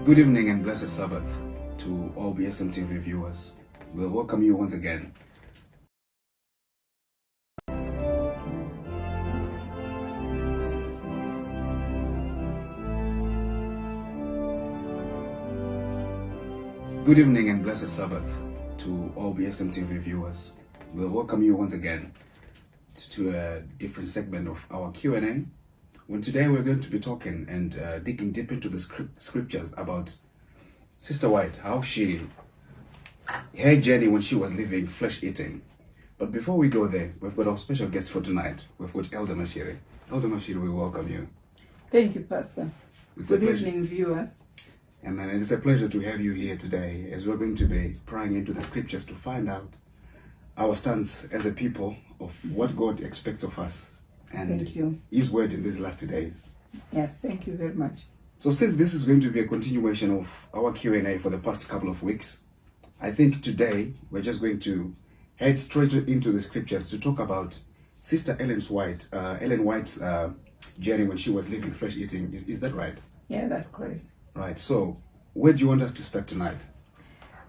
Good evening and blessed Sabbath to all BSMT viewers. We'll welcome you once again. Good evening and blessed Sabbath to all BSMT viewers. We'll welcome you once again to a different segment of our Q&A. When today we're going to be talking and digging deep into the scriptures about Sister White, how her journey when she was living flesh eating. But before we go there, we've got our special guest for tonight. We've got Elder Mashiri. Elder Mashiri, we welcome you. Thank you, Pastor. Good evening, viewers. And it's a pleasure to have you here today as we're going to be prying into the scriptures to find out our stance as a people of what God expects of us and Thank you. His word in these last days. Yes, thank you very much. So since this is going to be a continuation of our Q&A for the past couple of weeks, I think today we're just going to head straight into the scriptures to talk about Sister Ellen White's journey when she was living flesh eating. Is that right? Yeah, that's correct. Right. So where do you want us to start tonight?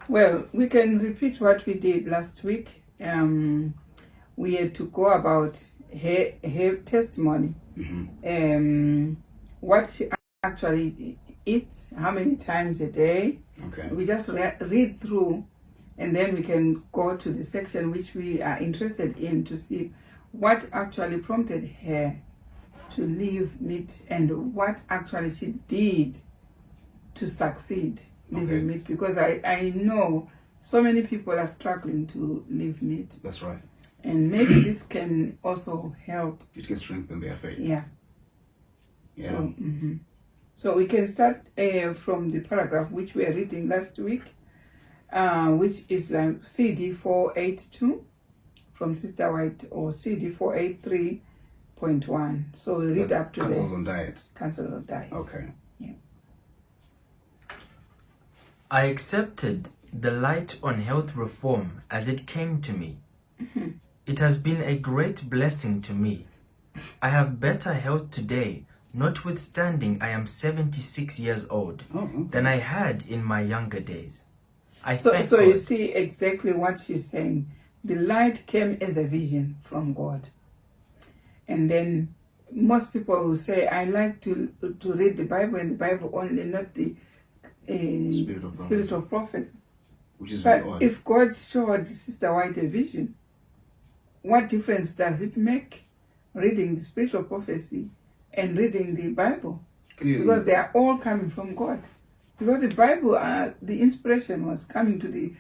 Well, we can repeat what we did last week. We had to go about her testimony. Mm-hmm. What she actually eats, how many times a day. Okay. We just read through, and then we can go to the section which we are interested in to see what actually prompted her to leave meat and what actually she did to succeed leaving meat, because I know so many people are struggling to leave meat. That's right. And maybe this can also help. It can strengthen their faith. Yeah. Yeah. So we can start from the paragraph which we are reading last week, which is like CD 482 from Sister White, or CD 483.1. So we read up to Counsels the on Diet. Counsel on Diet. Okay. Yeah. I accepted the light on health reform as it came to me. It has been a great blessing to me. I have better health today, notwithstanding I am 76 years old, than I had in my younger days. So you see exactly what she's saying. The light came as a vision from God. And then most people will say, I like to read the Bible and the Bible only, not the Spirit of prophecy. Which is But very odd. if God showed Sister White a vision, what difference does it make reading the Spirit of prophecy and reading the Bible? Clearly. Because they are all coming from God. Because the Bible, the inspiration was coming to the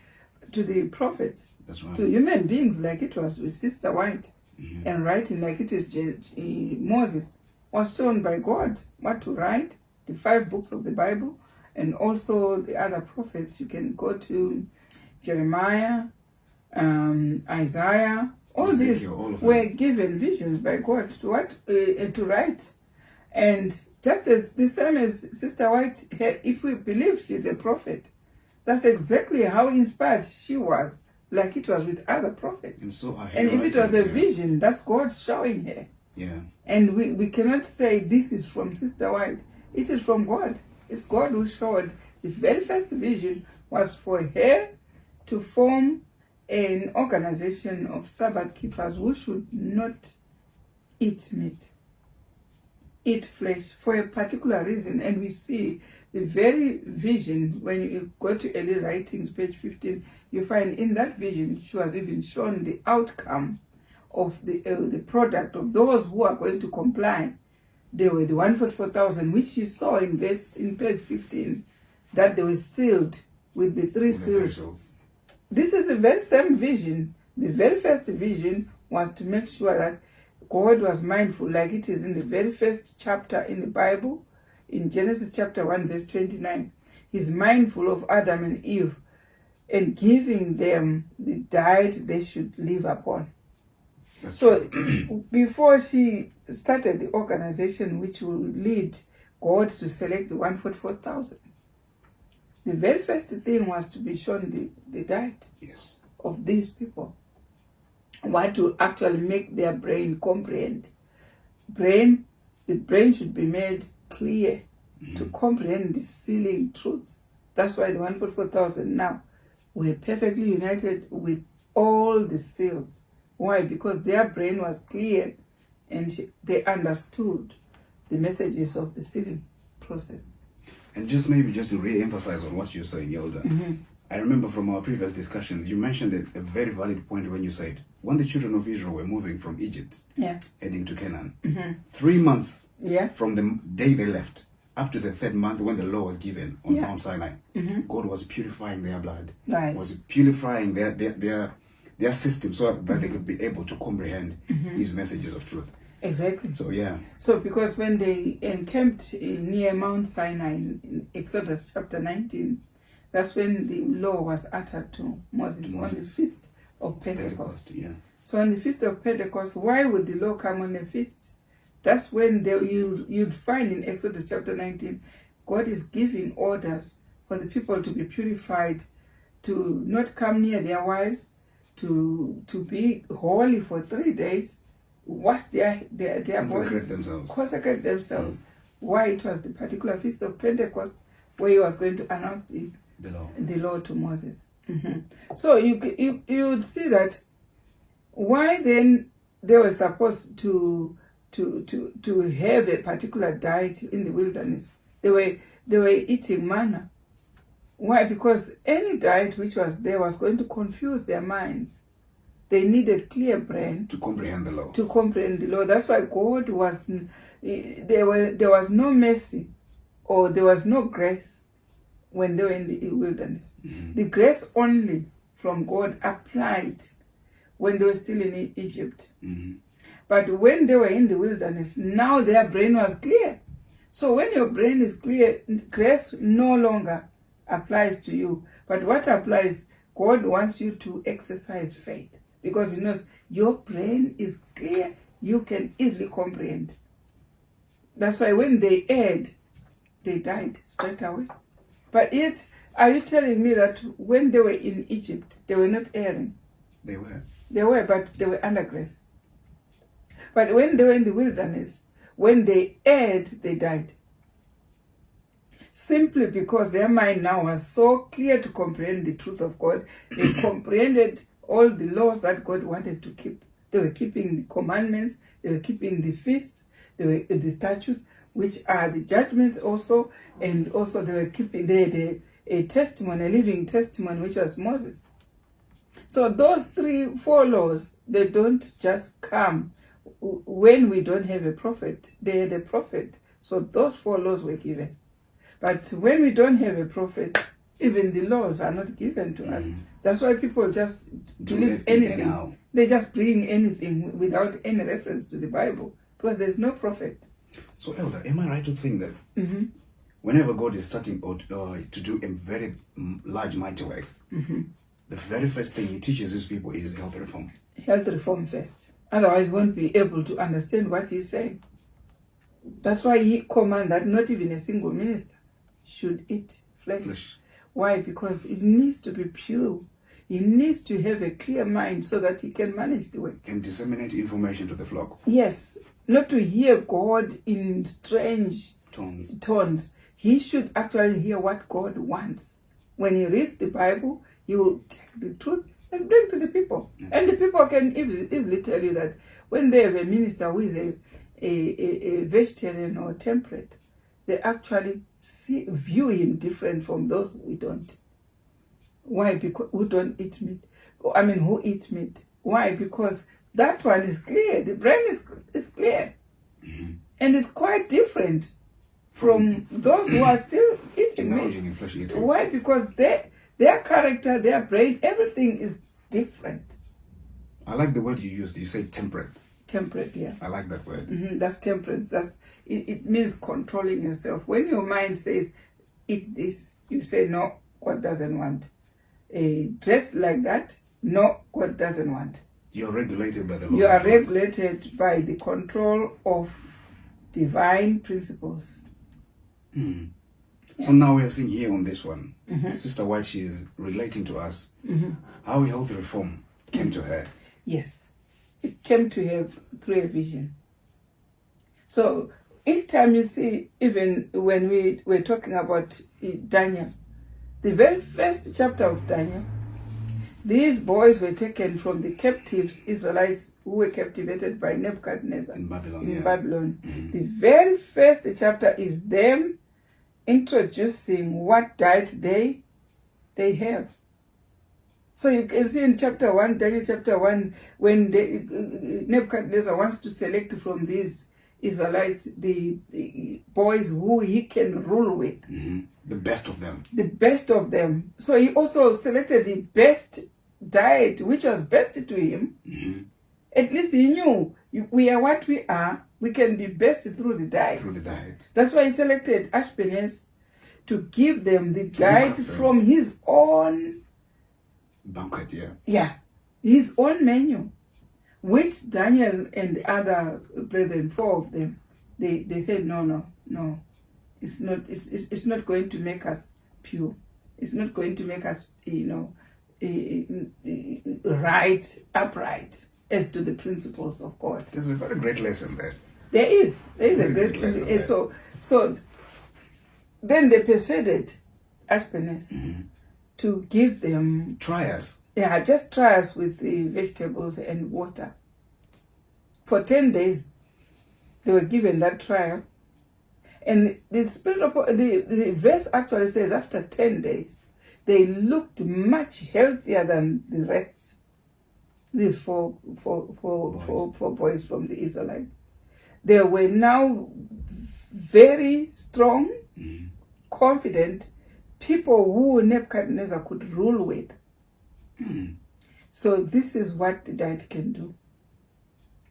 prophets, That's right. to human beings, like it was with Sister White, Mhm. and writing like it is Moses was shown by God what to write, the 5 books of the Bible, and also the other prophets. You can go to Jeremiah, Isaiah. All these Ezekiel, all of them. were given visions by God to write. And just as the same as Sister White, if we believe she's a prophet, that's exactly how inspired she was, like it was with other prophets. And so And if it was a vision, that's God showing her. Yeah. And we cannot say this is from Sister White. It is from God. It's God who showed. The very first vision was for her to form an organization of Sabbath keepers who should not eat meat, eat flesh for a particular reason. And we see the very vision when you go to early writings, page 15, you find in that vision she was even shown the outcome of the product of those who are going to comply. They were the 144,000, which you saw in page 15, that they were sealed with the 3 seals. This is the very same vision. The very first vision was to make sure that God was mindful, like it is in the very first chapter in the Bible, in Genesis chapter 1, verse 29. He's mindful of Adam and Eve and giving them the diet they should live upon. So before she started the organization which will lead God to select the 144,000, the very first thing was to be shown the diet of these people. What to actually make their brain comprehend. The brain should be made clear to comprehend the sealing truths. That's why the 144,000 now were perfectly united with all the seals. Why? Because their brain was clear and they understood the messages of the sealing process. And just to re-emphasize on what you're saying, Elder, I remember from our previous discussions, you mentioned a very valid point when you said, when the children of Israel were moving from Egypt, heading to Canaan, 3 months from the day they left, up to the 3rd month when the law was given on Mount Sinai, God was purifying their blood, was purifying their system so that they could be able to comprehend His messages of truth. Exactly. So, yeah. So, because when they encamped near Mount Sinai in Exodus chapter 19, that's when the law was uttered to Moses. On the feast of Pentecost. So, on the feast of Pentecost, why would the law come on a feast? That's when you'd find in Exodus chapter 19, God is giving orders for the people to be purified, to not come near their wives, to be holy for 3 days, wash their bodies, consecrate themselves. Why? It was the particular feast of Pentecost where He was going to announce the law to Moses. So you would see that why then they were supposed to have a particular diet in the wilderness. They were eating manna. Why? Because any diet which was there was going to confuse their minds. They needed clear brain to comprehend the law. That's why God was there was no mercy or there was no grace when they were in the wilderness. The grace only from God applied when they were still in Egypt. But when they were in the wilderness, now their brain was clear. So when your brain is clear, grace no longer applies to you. But what applies, God wants you to exercise faith. Because He knows your brain is clear, you can easily comprehend. That's why when they erred, they died straight away. But yet, are you telling me that when they were in Egypt, they were not erring? They were. They were, but they were under grace. But when they were in the wilderness, when they erred, they died. Simply because their mind now was so clear to comprehend the truth of God, they comprehended all the laws that God wanted to keep. They were keeping the commandments, they were keeping the feasts, they were the statutes, which are the judgments also, and also they were keeping a testimony, a living testimony, which was Moses. So those 4 laws, they don't just come when we don't have a prophet. They had a prophet. So those 4 laws were given. But when we don't have a prophet, even the laws are not given to us. That's why people just believe anything. They just bring anything without any reference to the Bible, because there's no prophet. So, Elder, am I right to think that whenever God is starting to do a very large, mighty work, the very first thing He teaches His people is health reform? Health reform first. Otherwise, we won't be able to understand what He's saying. That's why He commands that not even a single minister should eat flesh. Why? Because it needs to be pure. He needs to have a clear mind so that he can manage the work. Can disseminate information to the flock. Yes. Not to hear God in strange tones. He should actually hear what God wants. When he reads the Bible, he will take the truth and bring to the people. And the people can easily tell you that when they have a minister who is a vegetarian or temperate, they actually view him different from those who don't. Why? Because who don't eat meat. Who eat meat. Why? Because that one is clear. The brain is clear. And it's quite different from those who are still eating meat. Why? Because their character, their brain, everything is different. I like the word you used. You say temperate. Temperate, yeah. I like that word. That's temperance. It means controlling yourself. When your mind says, it's this, you say, no, God doesn't want. Dress like that, no, God doesn't want. You're regulated by the law. You are regulated by the control of divine principles. Yeah. So now we are seeing here on this one, Sister White, she is relating to us how health reform came to her. Yes. It came to her through a vision. So each time you see, even when we were talking about Daniel, the very first chapter of Daniel, these boys were taken from the captives, Israelites who were captivated by Nebuchadnezzar In Babylon. in yeah. Babylon. Mhm. The very first chapter is them introducing what diet they have. So you can see in chapter 1, Daniel chapter 1, when Nebuchadnezzar wants to select from these Israelites the boys who he can rule with. Mhm. The best of them. The best of them. So he also selected the best diet, which was best to him. Mhm. At least he knew we are what we are. We can be best through the diet. Through the diet. That's why he selected Ashpenaz to give them the diet after. from his own, Banquet, yeah. his own menu, which Daniel and the other brethren, 4 of them, they said, no. It's not going to make us pure. It's not going to make us, upright as to the principles of God. There's a very great lesson there. There is a Very great good lesson lesson. there. So then they persuaded Ashpenaz Mhm. to give them, Try us. just try us with the vegetables and water. For 10 days, they were given that trial. And the the verse actually says after 10 days, they looked much healthier than the rest. These four boys from the Israelites. They were now very strong, Mhm. confident people who Nebuchadnezzar could rule with. Mhm. So this is what the diet can do.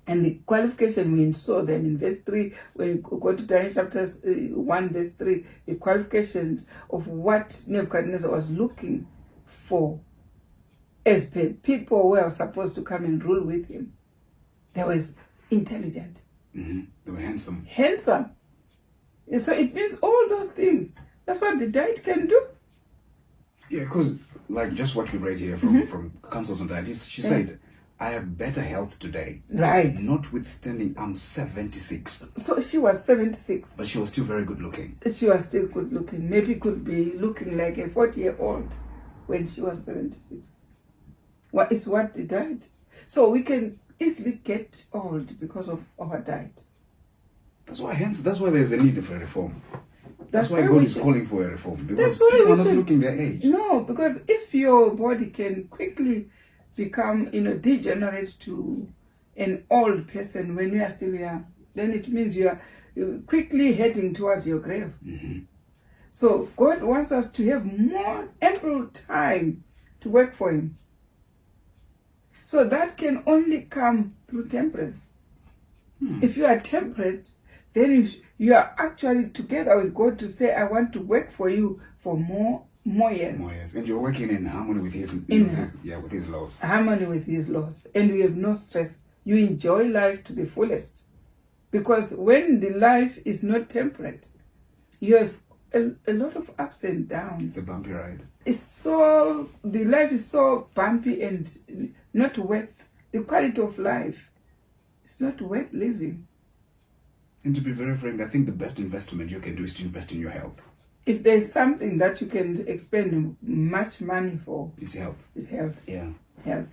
And the qualification, we saw them in verse 3, when you go to Daniel chapter 1, verse 3, the qualifications of what Nebuchadnezzar was looking for as people who were supposed to come and rule with him. They were intelligent, Mhm. They were handsome. handsome. And so it means all those things. That's what the diet can do. Yeah, because like just what we read here from Counsels on Diet, she said, I have better health today. Right. Notwithstanding, I'm 76. So she was 76. But she was still very good looking. She was still good looking. Maybe could be looking like a 40-year-old when she was 76. Well, it's what the diet. So we can easily get old because of our diet. That's why there's a need for a reform. That's why why God we is should- calling for a reform. Because That's why people we are not should- looking their age. No, because if your body can quickly become, degenerate to an old person when you are still young, then it means you are quickly heading towards your grave. Mhm. So God wants us to have more ample time to work for Him. So that can only come through temperance. If you are temperate, then you are actually together with God to say, I want to work for you for more years. More years. And you're working in harmony with his laws. Harmony with His laws. And we have no stress. You enjoy life to the fullest. Because when the life is not temperate, you have a lot of ups and downs. It's a bumpy ride. The life is so bumpy and not worth the quality of life. It's not worth living. And to be very frank, I think the best investment you can do is to invest in your health. If there's something that you can expend much money for, It's health. it's health. Yeah. Health.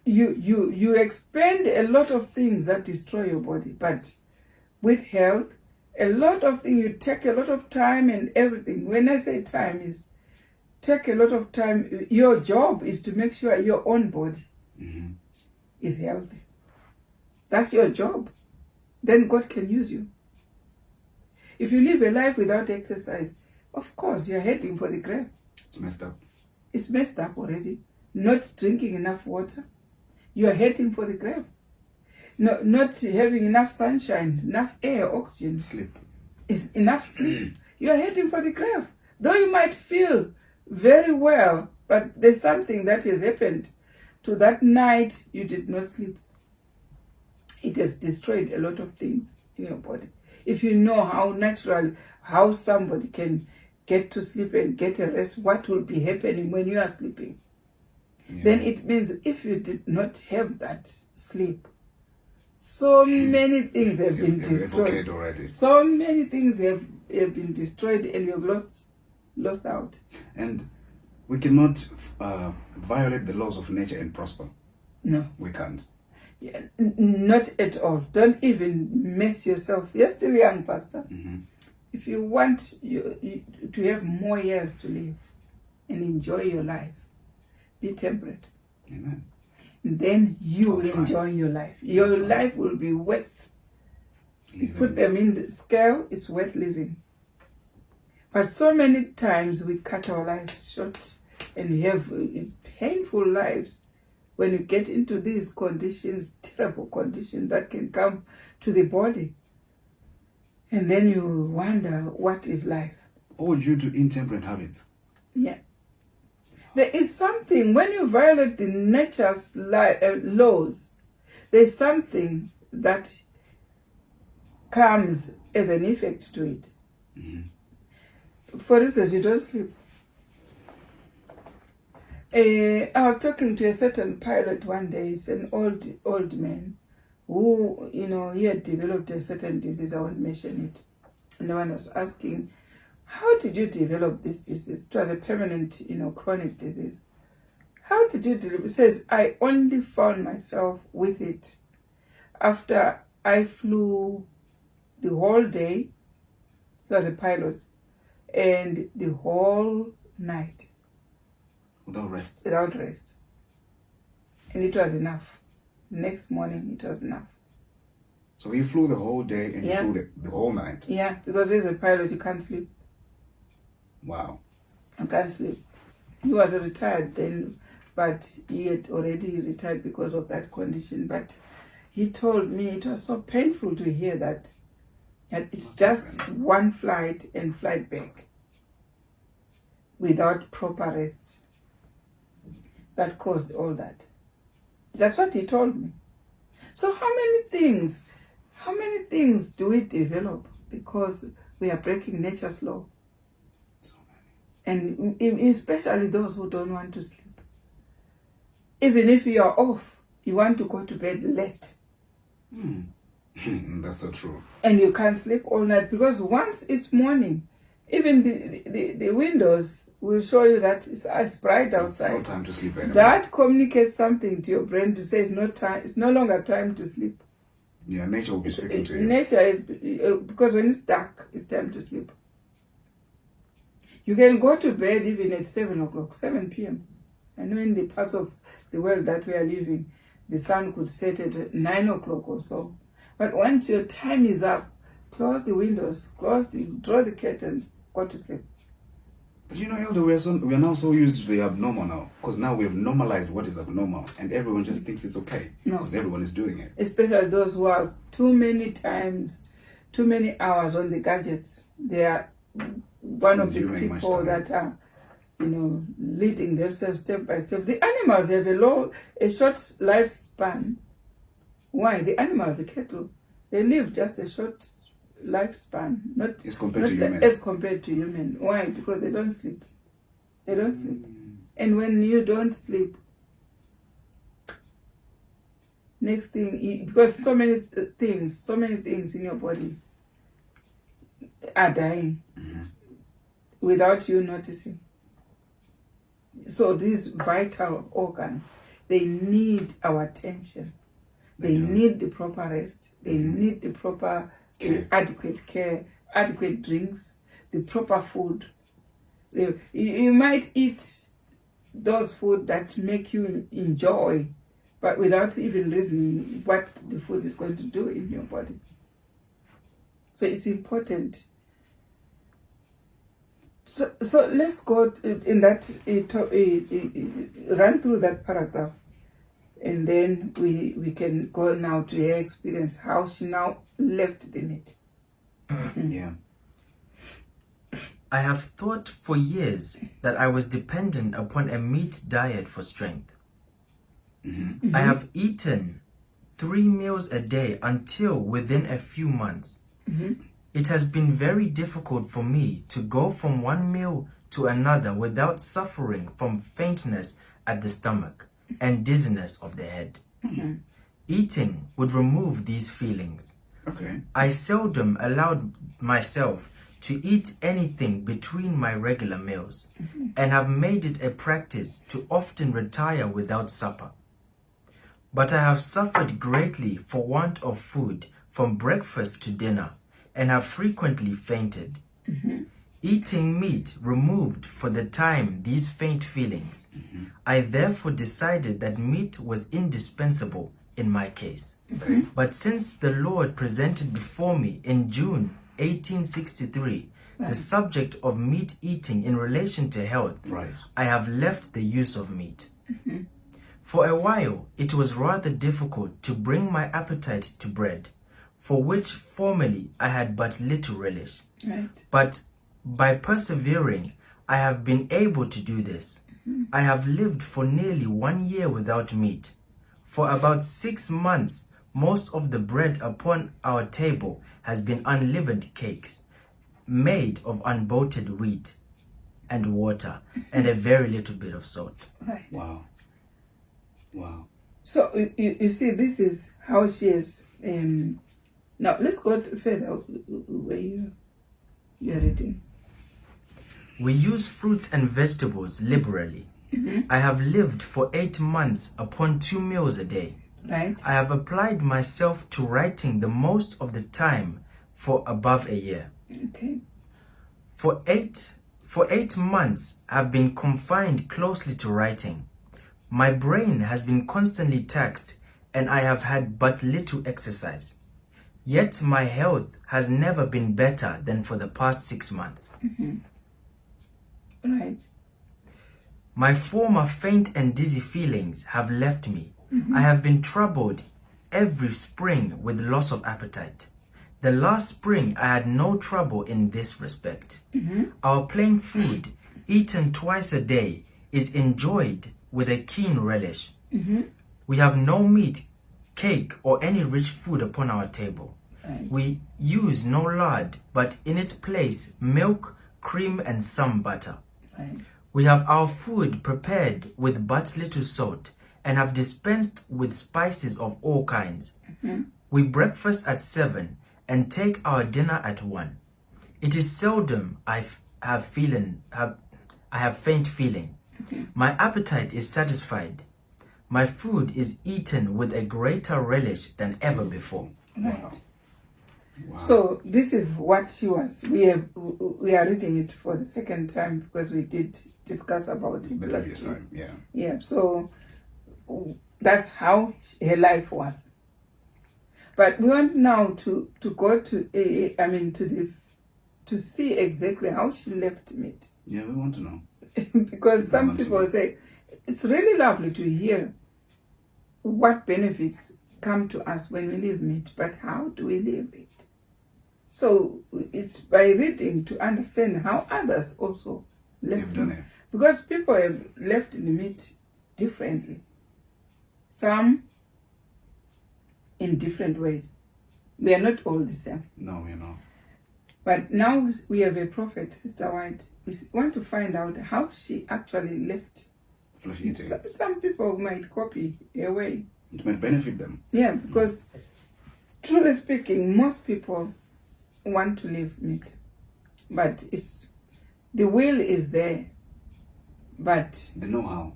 You expend a lot of things that destroy your body, but with health, a lot of things, you take a lot of time and everything. When I say time, is take a lot of time. Your job is to make sure your own body Mhm. is healthy. That's your job. Then God can use you. If you live a life without exercise, of course you're heading for the grave. It's messed up. It's messed up already. Not drinking enough water, you are heading for the grave. No, not having enough sunshine, enough air, oxygen, Sleep. is enough sleep. You are heading for the grave. Though you might feel very well, but there's something that has happened to that night you did not sleep. It has destroyed a lot of things in your body. If you know how somebody can get to sleep and get a rest, what will be happening when you are sleeping? Yeah. Then it means if you did not have that sleep, So many things have been You've destroyed. advocated already. So many things have been destroyed, and we have lost out. And we cannot violate the laws of nature and prosper. No. We can't. Yeah, not at all. Don't even mess yourself. You're still young, Pastor. Mm-hmm. If you want to have more years to live and enjoy your life, be temperate. Amen. Then you I'll will try. enjoy your life. Your life will be worth. You put them in the scale, it's worth living. But so many times we cut our lives short and we have painful lives when you get into these conditions, terrible conditions that can come to the body. And then you wonder, what is life? All due to intemperate habits. Yeah. There is something, when you violate the nature's laws, there's something that comes as an effect to it. Mm-hmm. For instance, you don't sleep. I was talking to a certain pilot one day. He's an old man who, he had developed a certain disease. I won't mention it. And the one was asking, how did you develop this disease? It was a permanent, chronic disease. How did you develop? He says, I only found myself with it after I flew the whole day. He was a pilot. And the whole night. Without rest. Without rest. And it was enough. Next morning, it was enough. So he flew the whole day and Yeah. he flew the whole night. Yeah, because as a pilot, you can't sleep. Wow. You can't sleep. He was retired then, but he had already retired because of that condition. But he told me it was so painful to hear that it's just one flight and flight back without proper rest. That caused all that. That's what he told me. So how many things do we develop because we are breaking nature's law? So many. And especially those who don't want to sleep. Even if you are off, you want to go to bed late. That's so true. And you can't sleep all night because once it's morning, even the windows will show you that it's bright outside. It's no time to sleep anymore. That communicates something to your brain to say it's no longer time to sleep. Yeah, nature will be speaking to you. Nature, because when it's dark, it's time to sleep. You can go to bed even at 7 o'clock, 7 p.m. I know in the parts of the world that we are living, the sun could set at 9 o'clock or so. But once your time is up, close the windows, draw the curtains, go to sleep. But Elder, we are now so used to the abnormal now. Because now we have normalized what is abnormal. And everyone just thinks it's okay. No. Because everyone is doing it. Especially those who have too many hours on the gadgets. They are one of the Consuming much people time. that are, leading themselves step by step. The animals have a short lifespan. Why? The animals, the cattle, they live just a short lifespan, not As compared to not human. as compared to human. Why? Because they don't sleep. They don't sleep. And when you don't sleep, next thing, because so many things in your body are dying without you noticing. So these vital organs, they need our attention. They need the proper rest. They need the proper adequate care, adequate drinks, the proper food. You might eat those food that make you enjoy, but without even reasoning what the food is going to do in your body. So it's important. So let's go in that, run through that paragraph. And then we can go now to her experience, how she now left the meat. Yeah. I have thought for years that I was dependent upon a meat diet for strength. I have eaten 3 meals a day until within a few months. It has been very difficult for me to go from one meal to another without suffering from faintness at the stomach and dizziness of the head. Eating would remove these feelings. Okay. I seldom allowed myself to eat anything between my regular meals, and have made it a practice to often retire without supper. But I have suffered greatly for want of food from breakfast to dinner, and have frequently fainted. Eating meat removed for the time these faint feelings. I therefore decided that meat was indispensable in my case. Okay. But since the Lord presented before me in June 1863 the subject of meat eating in relation to health, Right. I have left the use of meat. For a while, it was rather difficult to bring my appetite to bread, for which formerly I had but little relish. Right. But by persevering, I have been able to do this. I have lived for nearly 1 year without meat. For about 6 months, most of the bread upon our table has been unleavened cakes, made of unbolted wheat and water, and a very little bit of salt. Right. Wow. Wow. So you see, this is how she is. Now let's go further where you're reading. We use fruits and vegetables liberally. I have lived for 8 months upon 2 meals a day. Right. I have applied myself to writing the most of the time for above a year. Okay. For eight months, I have been confined closely to writing. My brain has been constantly taxed, and I have had but little exercise. Yet my health has never been better than for the past 6 months. Right. My former faint and dizzy feelings have left me. I have been troubled every spring with loss of appetite. The last spring I had no trouble in this respect. Our plain food, eaten twice a day, is enjoyed with a keen relish. We have no meat, cake, or any rich food upon our table. Right. We use no lard, but in its place milk, cream, and some butter. Right. We have our food prepared with but little salt, and have dispensed with spices of all kinds. We breakfast at 7 and take our dinner at 1. It is seldom I have faint feeling. My appetite is satisfied. My food is eaten with a greater relish than ever before. Wow. Wow. So this is what she was. We are reading it for the second time because we did discuss about it the last previous week. time, yeah. Yeah. So that's how her life was. But we want now to go to to see exactly how she left meat. Yeah, we want to know. Because some want to people know. say it's really lovely to hear what benefits come to us when we leave meat, but how do we live it? So it's by reading to understand how others also left They've done meat. it. Because people have left the meat differently. Some in different ways. We are not all the same. No, you know. But now we have a prophet, Sister White. We want to find out how she actually left. Flesh eating. Some people might copy her way. It might benefit them. Yeah, because truly speaking, most people want to leave meat. But the will is there. But They know how.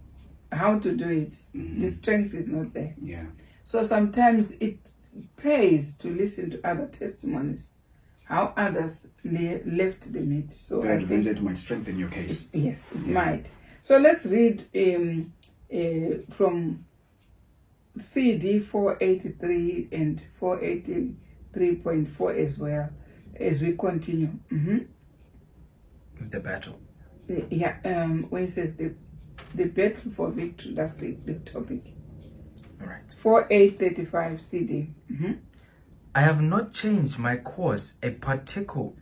how to do it, the strength is not there. Yeah. So sometimes it pays to listen to other testimonies, how others left the meat. So I think It might strengthen your case. yes, it Yeah. might. So let's read from CD 483 and 483.4 as well as we continue. The battle. Yeah, when it says the battle for victory, that's the topic. All right. 4835 CD. I have not changed my course a particle.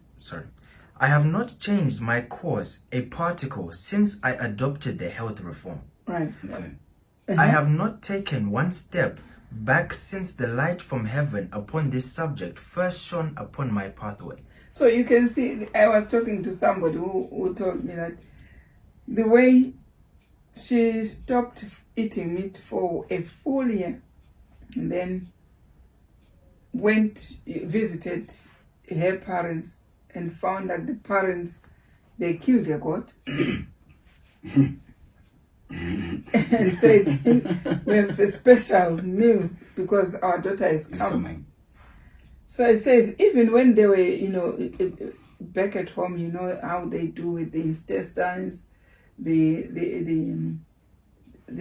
I have not changed my course a particle since I adopted the health reform. Right. Okay. I have not taken one step back since the light from heaven upon this subject first shone upon my pathway. So you can see, I was talking to somebody who told me that the way she stopped eating meat for a full year, and then visited her parents and found that the parents, they killed a goat and said, we have a special meal because our daughter is coming. So it says, even when they were, back at home, how they do with the intestines, the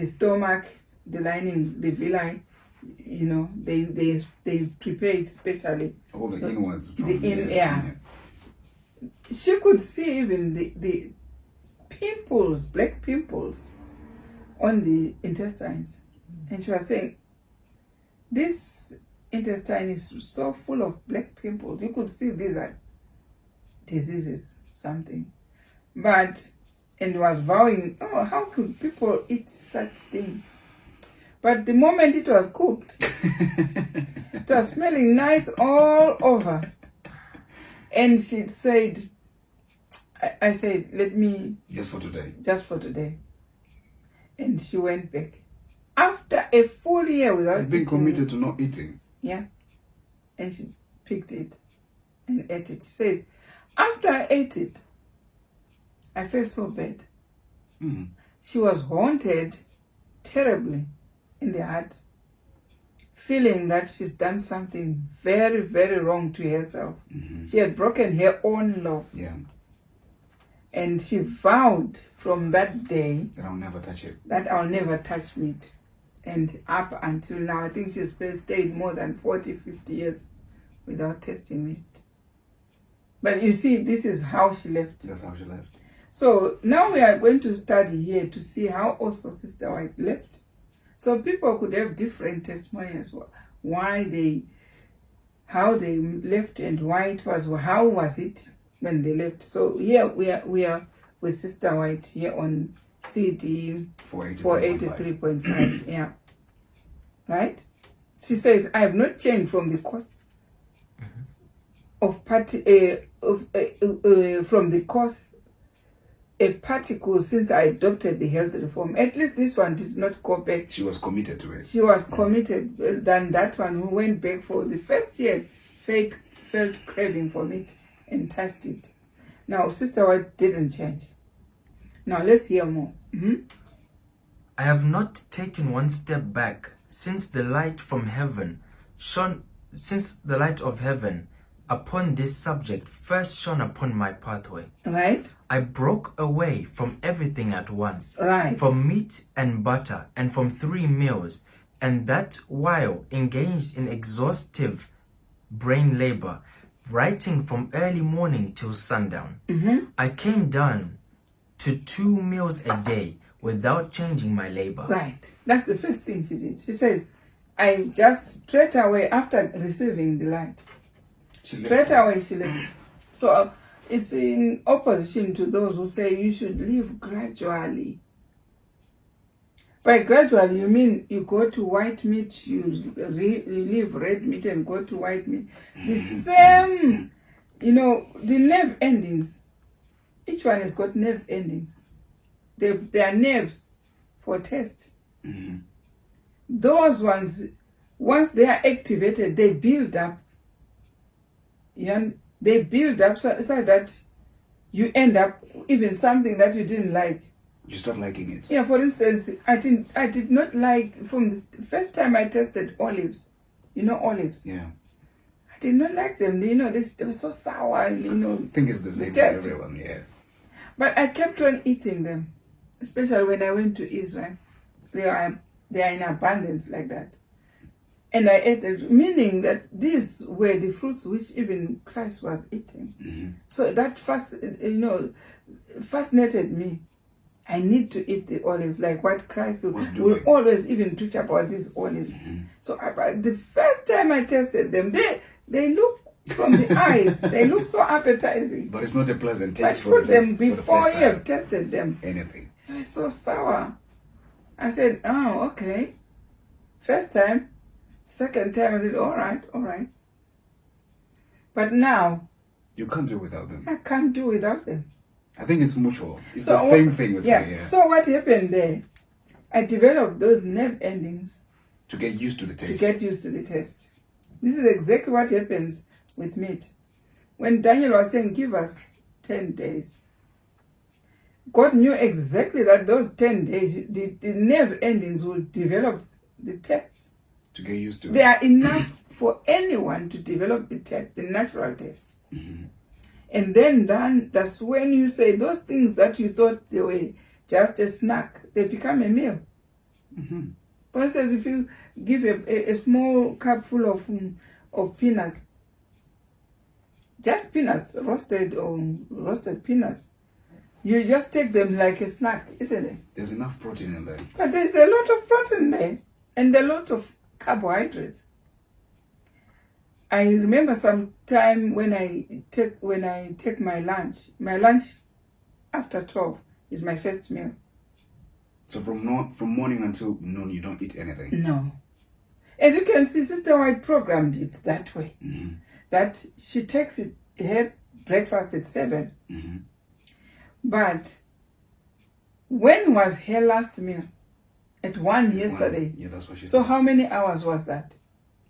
stomach, the lining, the villi, they prepare it specially. All the inwards. She could see even the pimples, black pimples on the intestines. And she was saying, this intestine is so full of black pimples. You could see these are diseases, something. And was vowing, how could people eat such things? But the moment it was cooked, it was smelling nice all over. And she said, I said, let me... Just for today. Just for today. And she went back. After a full year without eating. Being committed to not eating. Yeah. And she picked it and ate it. She says, after I ate it, I felt so bad. Mm. She was haunted terribly in the heart, feeling that she's done something very, very wrong to herself. Mm-hmm. She had broken her own law. Yeah. And she vowed from that day that I'll never touch it. That I'll never touch meat. And up until now, I think she's stayed more than 40, 50 years without tasting meat. But you see, this is how she left. That's how she left. So now we are going to study here to see how also Sister White left. So people could have different testimonies, how they left and why it was, how was it when they left. So here we are with Sister White here on CD 483.5. Yeah. Right? She says, I have not changed from the course from the course a particle since I adopted the health reform. At least this one did not go back. She was committed to it. She was committed than that one who went back for the first year, felt craving for meat and touched it. Now, Sister White didn't change. Now, let's hear more. Mm-hmm. I have not taken one step back since the light from heaven since the light of heaven upon this subject first shone upon my pathway. Right. I broke away from everything at once. Right. From meat and butter and from 3 meals, and that while engaged in exhaustive brain labor, writing from early morning till sundown. Mm-hmm. I came down to 2 meals a day without changing my labor. Right. That's the first thing she did. She says, I just straight away after receiving the light, straight away she left. So it's in opposition to those who say you should live gradually. By gradually, you mean you go to white meat, you leave red meat and go to white meat. The same, the nerve endings. Each one has got nerve endings. They are nerves for taste. Mm-hmm. Those ones, once they are activated, they build up. They build up so that you end up even something that you didn't like. You start liking it. Yeah, for instance, I did not like, from the first time I tasted olives, olives. Yeah. I did not like them. They were so sour. I think it's the same for everyone, yeah. But I kept on eating them, especially when I went to Israel. They are in abundance like that. And I ate it, meaning that these were the fruits which even Christ was eating. Mm-hmm. So that fascinated me. I need to eat the olives, like what Christ will always even preach about these olives. Mm-hmm. So the first time I tasted them, they look from the eyes, they look so appetizing. But it's not a pleasant taste for them before you have tasted them. Anything. They were so sour. I said, oh, okay. First time. Second time, I said, all right. But now, you can't do without them. I can't do without them. I think it's mutual. It's the same thing with me. Yeah. So what happened there? I developed those nerve endings To get used to the To taste. get used to the taste. This is exactly what happens with meat. When Daniel was saying, give us 10 days, God knew exactly that those 10 days, the nerve endings will develop the taste. To get used to They it. are enough for anyone to develop the taste, the natural taste. Mm-hmm. And then that's when you say those things that you thought they were just a snack, they become a meal. Mm-hmm. For instance, if you give a small cup full of peanuts, just peanuts, roasted peanuts, you just take them like a snack, isn't it? There's enough protein in there. But there's a lot of protein there and a lot of carbohydrates. I remember some time when I take my lunch after 12 is my first meal. So from morning until noon, you don't eat anything. No. As you can see, Sister White programmed it that way. Mm-hmm. That she takes her breakfast at 7. Mm-hmm. But when was her last meal? At 1 yesterday. Yeah, that's what she So said. how many hours was that?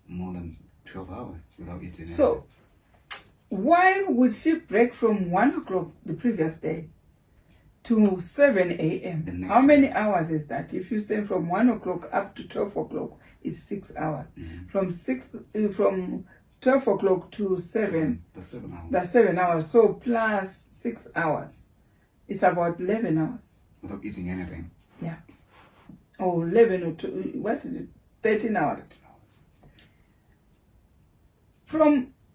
More than 12 hours without eating So why would she break from 1 o'clock the previous day to 7 The a.m.? next How many day. hours is that? If you say from 1 o'clock up to 12 o'clock, it's 6 hours. Mm-hmm. From 12 o'clock to 7, That's 7 hours. that's 7 hours. So plus 6 hours, it's about 11 hours. Without eating anything. Yeah. Or 11 or 2, what is it? 13 hours. 13 hours.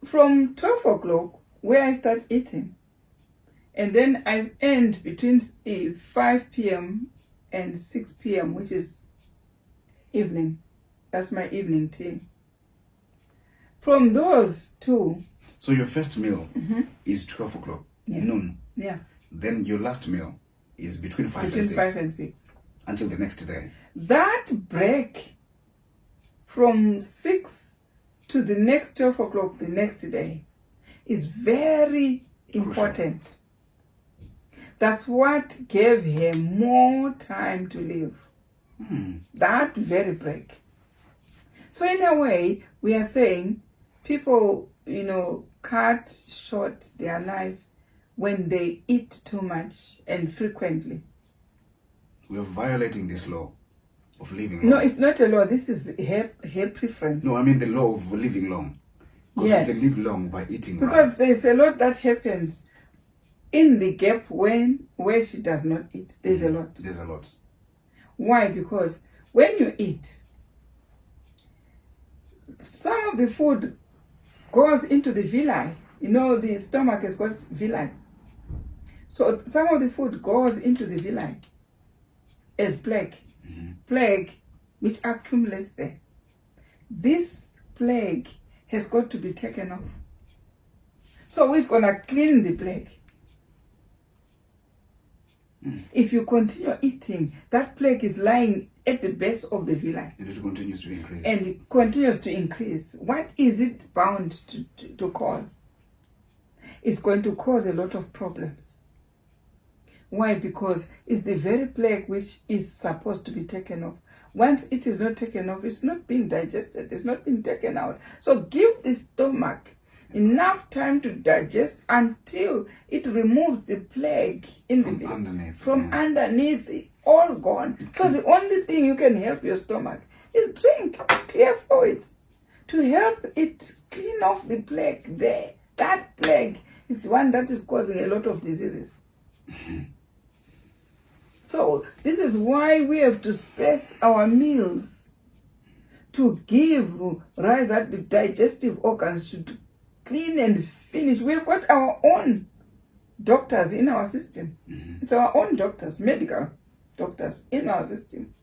From 12 o'clock, where I start eating, and then I end between 5 p.m. and 6 p.m., which is evening. That's my evening tea. From those two, So your first meal is 12 o'clock, Yeah. noon. yeah, Then your last meal is between 5 between and 6 5 and 6. until the next day. That break from 6 to the next 12 o'clock the next day is very important. That's what gave her more time to live. That very break. So in a way, we are saying people, cut short their life when they eat too much and frequently. We are violating this law of living No, long. it's not a law. This is her preference. No, I mean the law of living long. Because Yes. we can live long by eating Because right. there's a lot that happens in the gap where she does not eat. There's a lot. There's a lot. Why? Because when you eat, some of the food goes into the villi. The stomach has got villi. So some of the food goes into the villi as plaque. Plague which accumulates there. This plague has got to be taken off. So who's going to clean the plague? If you continue eating, that plague is lying at the base of the villi And it continues to increase. and it continues to increase. What is it bound to cause? It's going to cause a lot of problems. Why? Because it's the very plague which is supposed to be taken off. Once it is not taken off, it's not being digested, it's not being taken out. So give the stomach enough time to digest until it removes the plague in From the underneath, From yeah. underneath, all gone. So the only thing you can help your stomach is drink clear fluids to help it clean off the plague there. That plague is the one that is causing a lot of diseases. So this is why we have to space our meals to give right that the digestive organs should clean and finish. We've got our own doctors in our system. It's our own doctors, medical doctors in our system.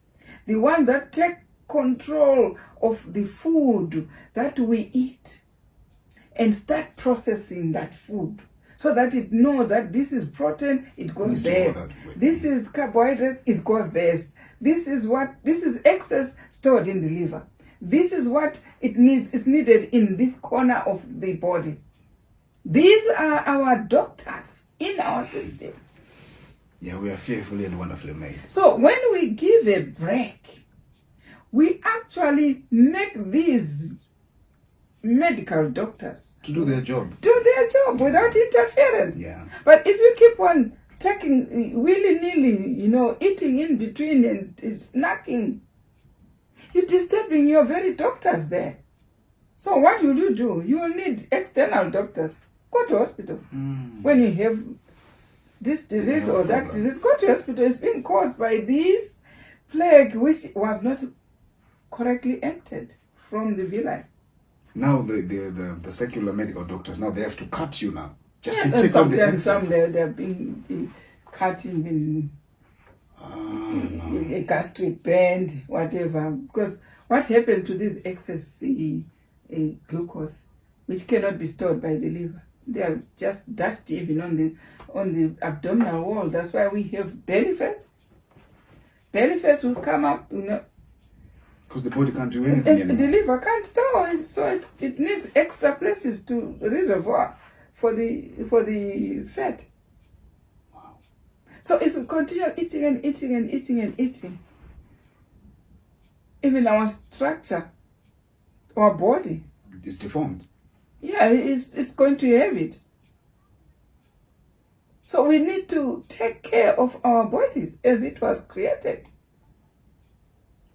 The one that take control of the food that we eat and start processing that food so that it knows that this is protein, it goes Needs to go there. that way. This is carbohydrates, it goes there. This is excess stored in the liver. This is what is needed in this corner of the body. These are our doctors in our system. Yeah, we are fearfully and wonderfully made. So when we give a break, we actually make these medical doctors To do their job. do their job without interference. Yeah. But if you keep on taking willy-nilly, eating in between and snacking, you're disturbing your very doctors there. So what will you do? You will need external doctors. Go to hospital. When you have this disease or that disease, go to hospital. It's being caused by this plague which was not correctly emptied from the villi. Now the secular medical doctors, now they have to cut you now. Just to And take out the sometimes excess. they're being cut in a gastric band, whatever. Because what happened to this excess glucose, which cannot be stored by the liver? They are just dashed even on the abdominal wall. That's why we have belly fats. Belly fats will come up, Because the body can't do anything and the anymore. liver can't store it, so it needs extra places to reservoir for the fat. Wow. So if we continue eating and eating and eating and eating, even our structure, our body, It's deformed. it's going to have it. So we need to take care of our bodies as it was created.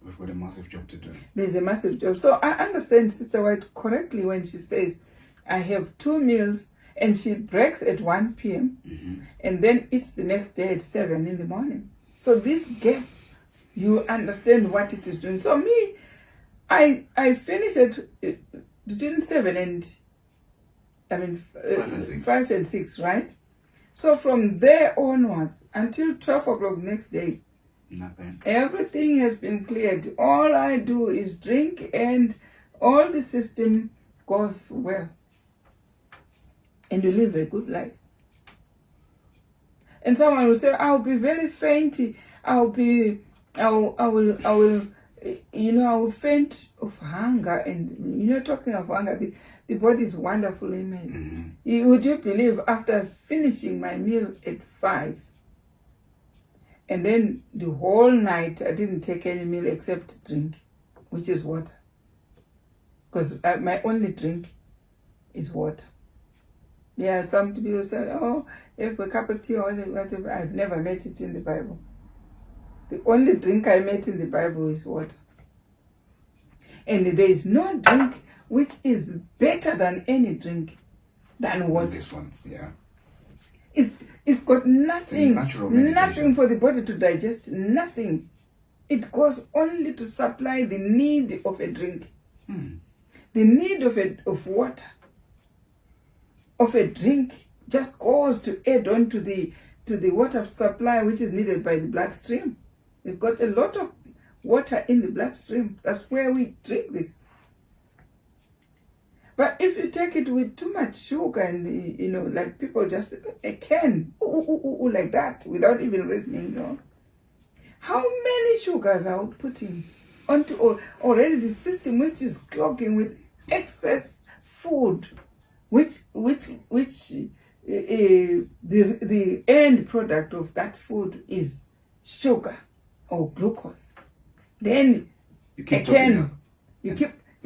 We've got a massive job to do. There's a massive job. So I understand Sister White correctly when she says, I have 2 meals, and she breaks at 1 p.m. And then eats the next day at 7 in the morning. So this gap, you understand what it is doing. So me, I finish at between 7 and 5 and 6, right? So from there onwards until 12 o'clock next day, Nothing. everything has been cleared. All I do is drink and all the system goes well. And you live a good life. And someone will say, I'll be very fainty. I will faint of hunger. And talking of hunger, the body is wonderfully made. Would you believe after finishing my meal at 5, and then the whole night I didn't take any meal except drink, which is water. Because my only drink is water. Yeah, some people say, oh, have a cup of tea or whatever. I've never met it in the Bible. The only drink I met in the Bible is water. And there is no drink which is better than any drink than water. This one, yeah. It's got nothing, natural medication. nothing for the body to digest, nothing. It goes only to supply the need of a drink, the need of water, of a drink just goes to add on to the water supply which is needed by the bloodstream. We've got a lot of water in the bloodstream. That's where we drink this. But if you take it with too much sugar and, like people just can, like that, without even reasoning, how many sugars are we putting onto already the system which is clogging with excess food, which the end product of that food is sugar or glucose. Then You keep topping up. you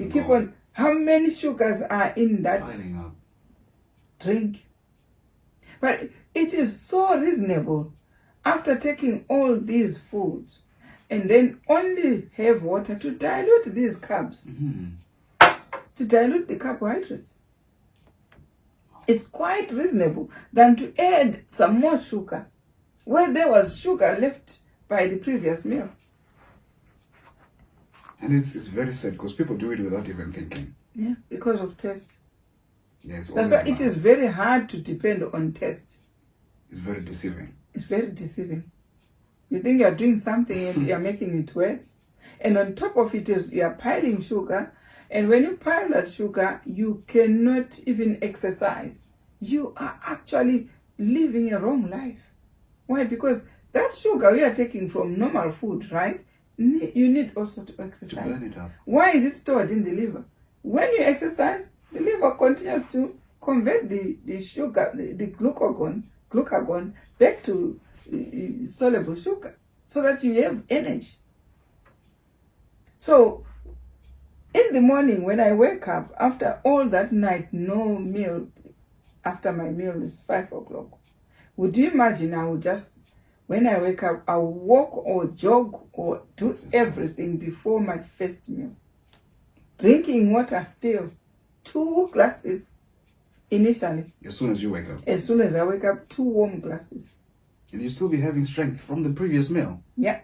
keep on. How many sugars are in that Piling up. drink? But it is so reasonable after taking all these foods and then only have water to dilute these carbs, to dilute the carbohydrates. It's quite reasonable than to add some more sugar where there was sugar left by the previous meal. And it's very sad because people do it without even thinking. Yeah, because of taste. Yeah, it's That's all why it about- is very hard to depend on taste. It's very deceiving. It's very deceiving. You think you're doing something and you're making it worse. And on top of it is you're piling sugar. And when you pile that sugar, you cannot even exercise. You are actually living a wrong life. Why? Because that sugar we are taking from normal food, right? You need also to exercise. To burn it up. Why is it stored in the liver? When you exercise, the liver continues to convert the sugar, the glucagon back to soluble sugar so that you have energy. So in the morning when I wake up, after all that night, no meal, after my meal is 5 o'clock, would you imagine I would just, when I wake up, I'll walk or jog or do everything before my first meal. Drinking water still, 2 glasses initially. As soon as you wake up. As soon as I wake up, 2 warm glasses. And you still be having strength from the previous meal. Yeah.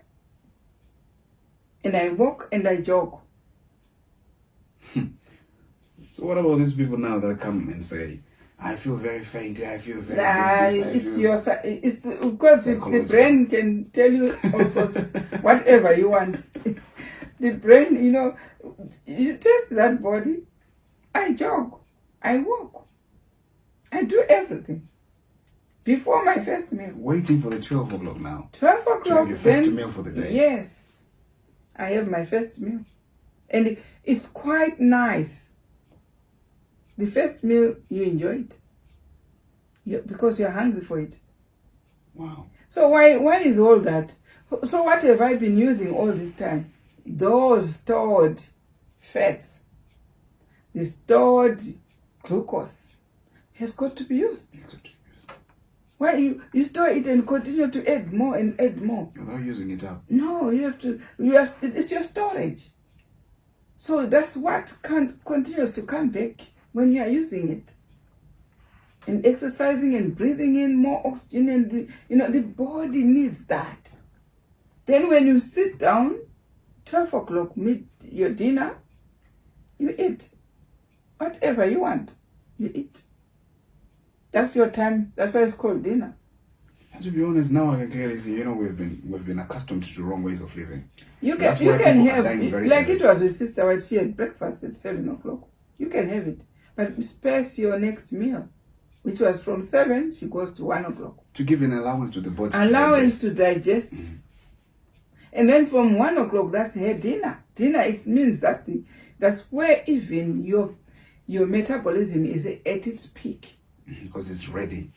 And I walk and I jog. So what about these people now that come and say, I feel very faint, I feel very It's because the brain can tell you all sorts, whatever you want. The brain, you test that body. I jog, I walk, I do everything before my first meal. Waiting for the 12 o'clock now. 12 o'clock, to have your first meal for the day. Yes, I have my first meal, and it's quite nice. The first meal, you enjoy it. Because you're hungry for it. Wow. So why is all that? So what have I been using all this time? Those stored fats, the stored glucose has got to be used. Why you store it and continue to add more and add more? Without using it up. No, you have to. It's your storage. So that's what continues to come back when you are using it. And exercising and breathing in more oxygen, and the body needs that. Then when you sit down, 12 o'clock, meet your dinner, you eat. Whatever you want, you eat. That's your time. That's why it's called dinner. And to be honest, now I can clearly see, we've been accustomed to the wrong ways of living. You can have, like it was with Sister White, she had breakfast at 7 o'clock. You can have it. But space your next meal, which was from 7, she goes to 1 o'clock. To give an allowance to the body. Allowance to digest. Mm-hmm. And then from 1 o'clock, that's her dinner. Dinner, it means that's where even your metabolism is at its peak. Because it's ready.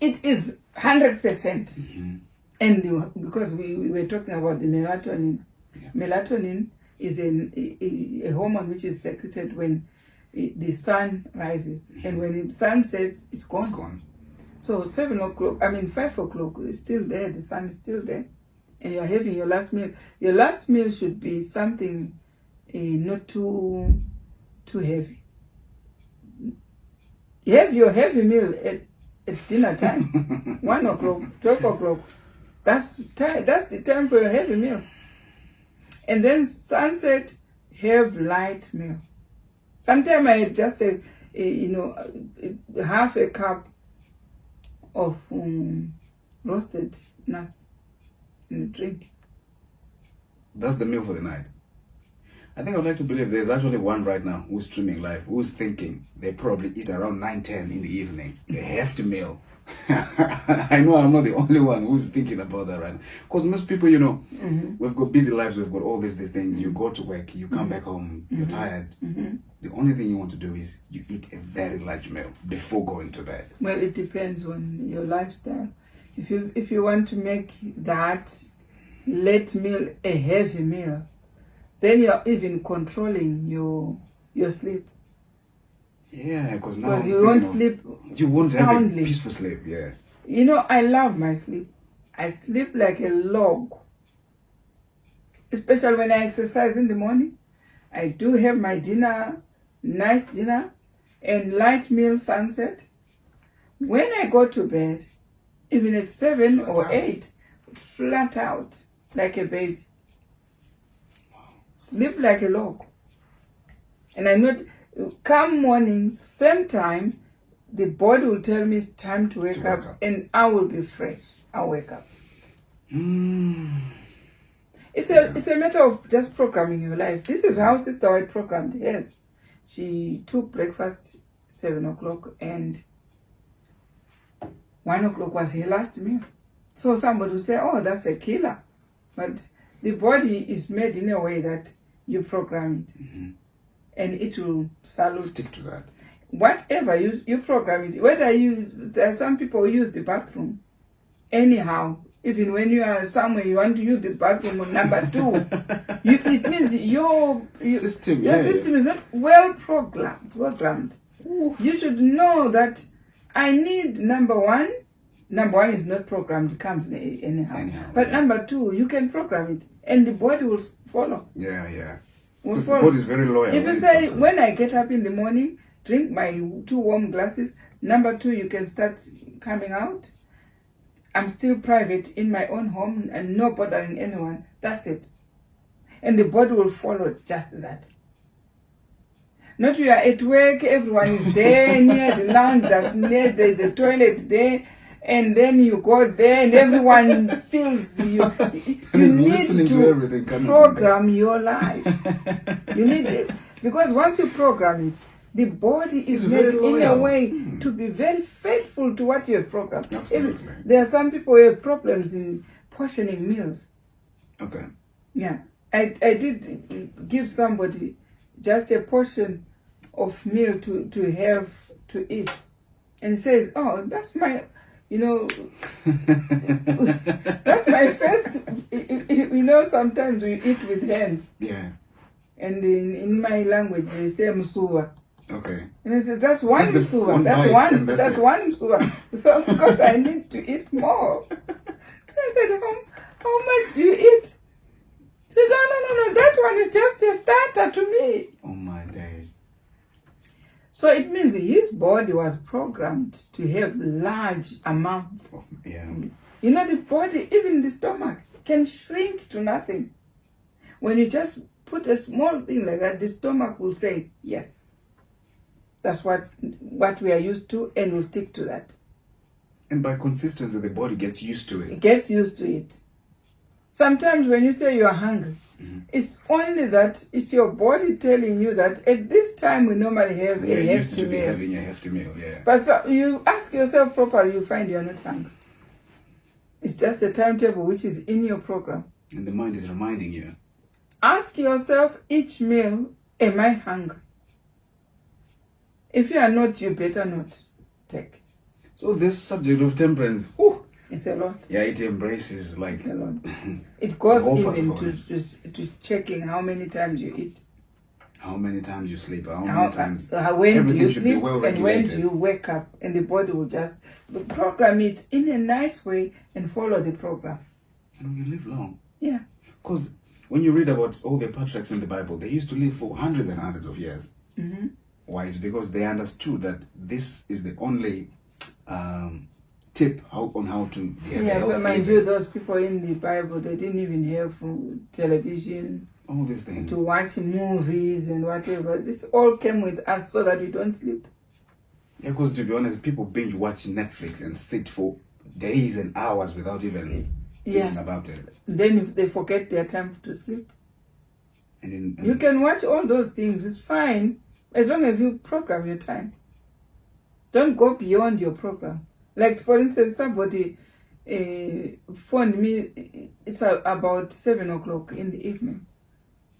It is 100%. Mm-hmm. And because we were talking about the melatonin. Yeah. Melatonin is a hormone which is secreted when the sun rises. Mm-hmm. And when the sun sets, it's gone. It's gone. So 5 o'clock is still there. The sun is still there. And you're having your last meal. Your last meal should be something not too heavy. You have your heavy meal at dinner time. 1 o'clock, 12 o'clock. That's the time for your heavy meal. And then sunset, have light meal. Sometimes I just say, half a cup of roasted nuts in a drink. That's the meal for the night. I think I'd like to believe there's actually one right now who's streaming live, who's thinking they probably eat around 9-10 in the evening. They have to meal. I know I'm not the only one who's thinking about that right now. Because most people, mm-hmm. we've got busy lives, we've got all these things. You go to work, you come back home, you're tired. Mm-hmm. The only thing you want to do is you eat a very large meal before going to bed. Well, it depends on your lifestyle. If you want to make that late meal a heavy meal, then you're even controlling your sleep. Yeah, because now you won't sleep. You won't soundly. Have a peaceful sleep. Yeah. I love my sleep. I sleep like a log. Especially when I exercise in the morning. I do have my dinner, nice dinner, and light meal sunset. When I go to bed, even at 7 or 8, flat out like a baby. Sleep like a log. And I know, come morning, same time, the body will tell me it's time to wake up, and I will be fresh. I'll wake up. It's a matter of just programming your life. This is how Sister White programmed hers. She took breakfast 7 o'clock, and 1 o'clock was her last meal. So somebody will say, oh, that's a killer. But the body is made in a way that you program it. Mm-hmm. And it will salute. Stick to that. Whatever you program it. There are some people who use the bathroom anyhow. even when you are somewhere, you want to use the bathroom on number 2. It means your System, system is not well programmed. You should know that I need number 1. Number 1 is not programmed, it comes anyhow. But number 2, you can program it, and the body will follow. Yeah. Will Because the follow. body is very loyal. If you say, when I get up in the morning, drink my 2 warm glasses, number 2, you can start coming out. I'm still private in my own home and not bothering anyone. That's it. And the body will follow just that. Not you are at work, everyone is there, near the lounge, there's a toilet there, and then you go there and everyone feels you. You need to program your life. You need it. Because once you program it, the body is made in a way to be very faithful to what you have programmed. Absolutely. There are some people who have problems in portioning meals. Okay. Yeah. I did give somebody just a portion of meal to have to eat. And he says, oh, that's my, that's my first, sometimes we eat with hands. Yeah. And in my language, they say msuwa. Okay. And I said, that's one msuwa. That's one msuwa. So because I need to eat more. I said, how much do you eat? He said, no, that one is just a starter to me. Oh my days. So it means his body was programmed to have large amounts. Yeah. The body, even the stomach, can shrink to nothing. When you just put a small thing like that, the stomach will say, yes. That's what we are used to, and we'll stick to that. And by consistency, the body gets used to it. It gets used to it. Sometimes when you say you are hungry, it's only that it's your body telling you that at this time we normally have a hefty meal. Having a hefty meal, yeah. But so you ask yourself properly, you find you are not hungry. It's just a timetable which is in your program. And the mind is reminding you. Ask yourself each meal, am I hungry? If you are not, you better not take. So this subject of temperance, it's a lot. Yeah, it embraces like a lot. It goes even to checking how many times you eat, how many times you sleep, how many times. When do you sleep and when do you wake up, and the body will just program it in a nice way and follow the program. And you live long. Yeah. Because when you read about all the patriarchs in the Bible, they used to live for hundreds and hundreds of years. Mm-hmm. Why? It's because they understood that this is the only tip on how to behave. Yeah, but mind you, those people in the Bible, they didn't even have television, all these things, to watch movies and whatever. This all came with us so that we don't sleep. Yeah, because to be honest, people binge watch Netflix and sit for days and hours without even thinking about it. Then if they forget their time to sleep. And you can watch all those things, it's fine, as long as you program your time. Don't go beyond your program. Like, for instance, somebody phoned me, it's about 7 o'clock in the evening.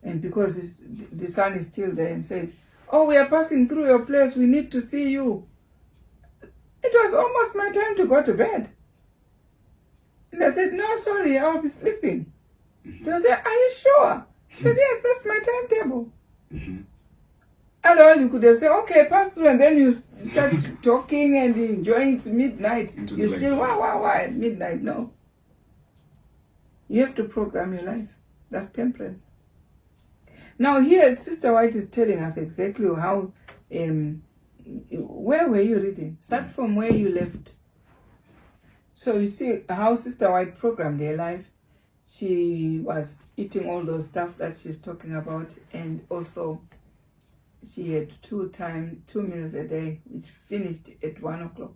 And because the sun is still there, and says, oh, we are passing through your place, we need to see you. It was almost my time to go to bed. And I said, no, sorry, I'll be sleeping. Mm-hmm. They said, are you sure? I said, yes, that's my timetable. Mm-hmm. Otherwise, you could have said, okay, pass through, and then you start talking and enjoying. It's midnight. You still, wow, at midnight. No. You have to program your life. That's temperance. Now here, Sister White is telling us exactly how, where were you reading? Start from where you left. So you see how Sister White programmed her life. She was eating all those stuff that she's talking about, and also she had 2 meals a day, which finished at 1 o'clock.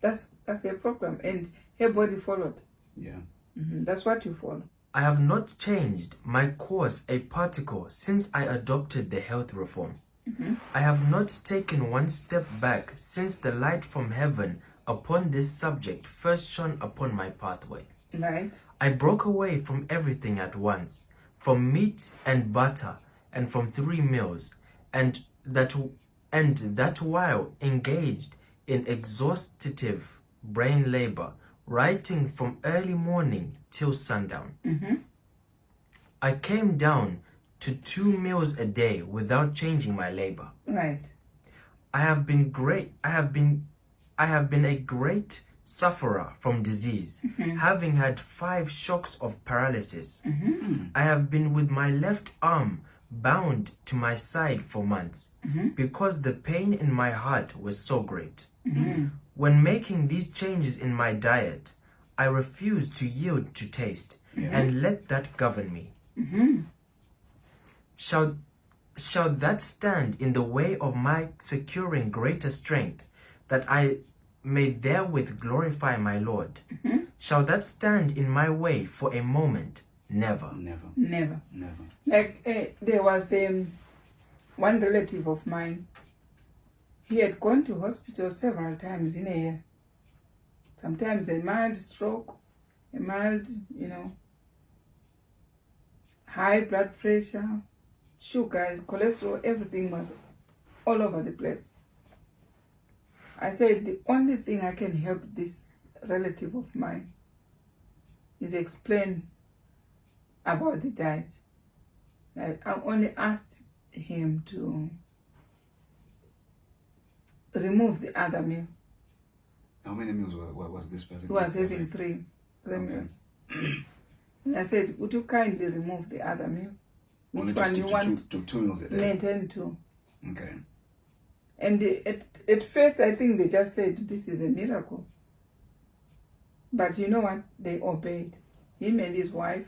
That's her program, and her body followed. Yeah. Mm-hmm. That's what you follow. I have not changed my course a particle since I adopted the health reform. Mm-hmm. I have not taken one step back since the light from heaven upon this subject first shone upon my pathway. Right. I broke away from everything at once, from meat and butter, and from 3 meals, and that while engaged in exhaustive brain labor, writing from early morning till sundown. Mm-hmm. I came down to 2 meals a day without changing my labor. Right. I have been a great sufferer from disease, having had 5 shocks of paralysis. I have been with my left arm bound to my side for months, because the pain in my heart was so great. When making these changes in my diet, I refused to yield to taste and let that govern me. Shall that stand in the way of my securing greater strength, that I may therewith glorify my Lord? Shall that stand in my way for a moment? Never. Never. Like there was one relative of mine. He had gone to hospital several times in a year. Sometimes a mild stroke, a mild, high blood pressure, sugar, cholesterol, everything was all over the place. I said, the only thing I can help this relative of mine is explain about the diet. I only asked him to remove the other meal. How many meals was this person? He was having three meals. And I said, would you kindly remove the other meal? Which one you want? To 2 meals a day. Maintain 2. Okay. And at first, I think they just said, this is a miracle. But you know what? They obeyed. Him and his wife,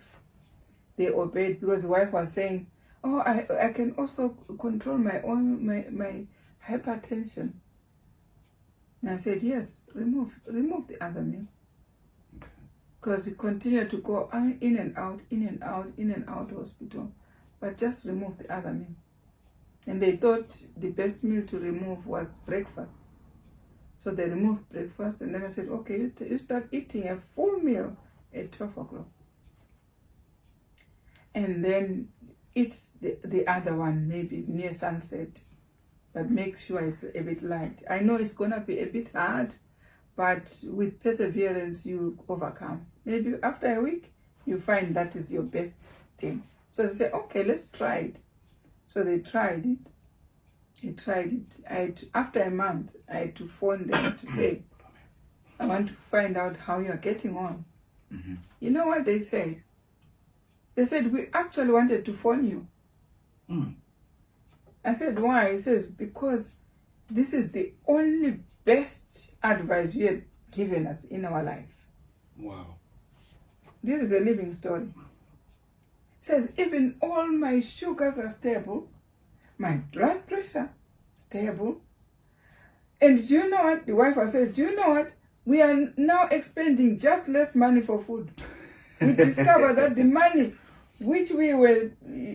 they obeyed, because the wife was saying, oh, I can also control my hypertension. And I said, yes, remove the other meal. Because he continued to go in and out hospital. But just remove the other meal. And they thought the best meal to remove was breakfast. So they removed breakfast, and then I said, okay, you start eating a full meal at 12 o'clock. And then eat the other one, maybe near sunset. But make sure it's a bit light. I know it's going to be a bit hard, but with perseverance, you overcome. Maybe after a week, you find that is your best thing. So they say, okay, let's try it. So they tried it. After a month, I had to phone them to say, I want to find out how you're getting on. You know what they said? They said, we actually wanted to phone you. I said, why? He says, because this is the only best advice you had given us in our life. Wow. This is a living story. He says, even all my sugars are stable, my blood pressure stable. And do you know what? The wife said, do you know what? We are now expending just less money for food. We discovered that the money which we were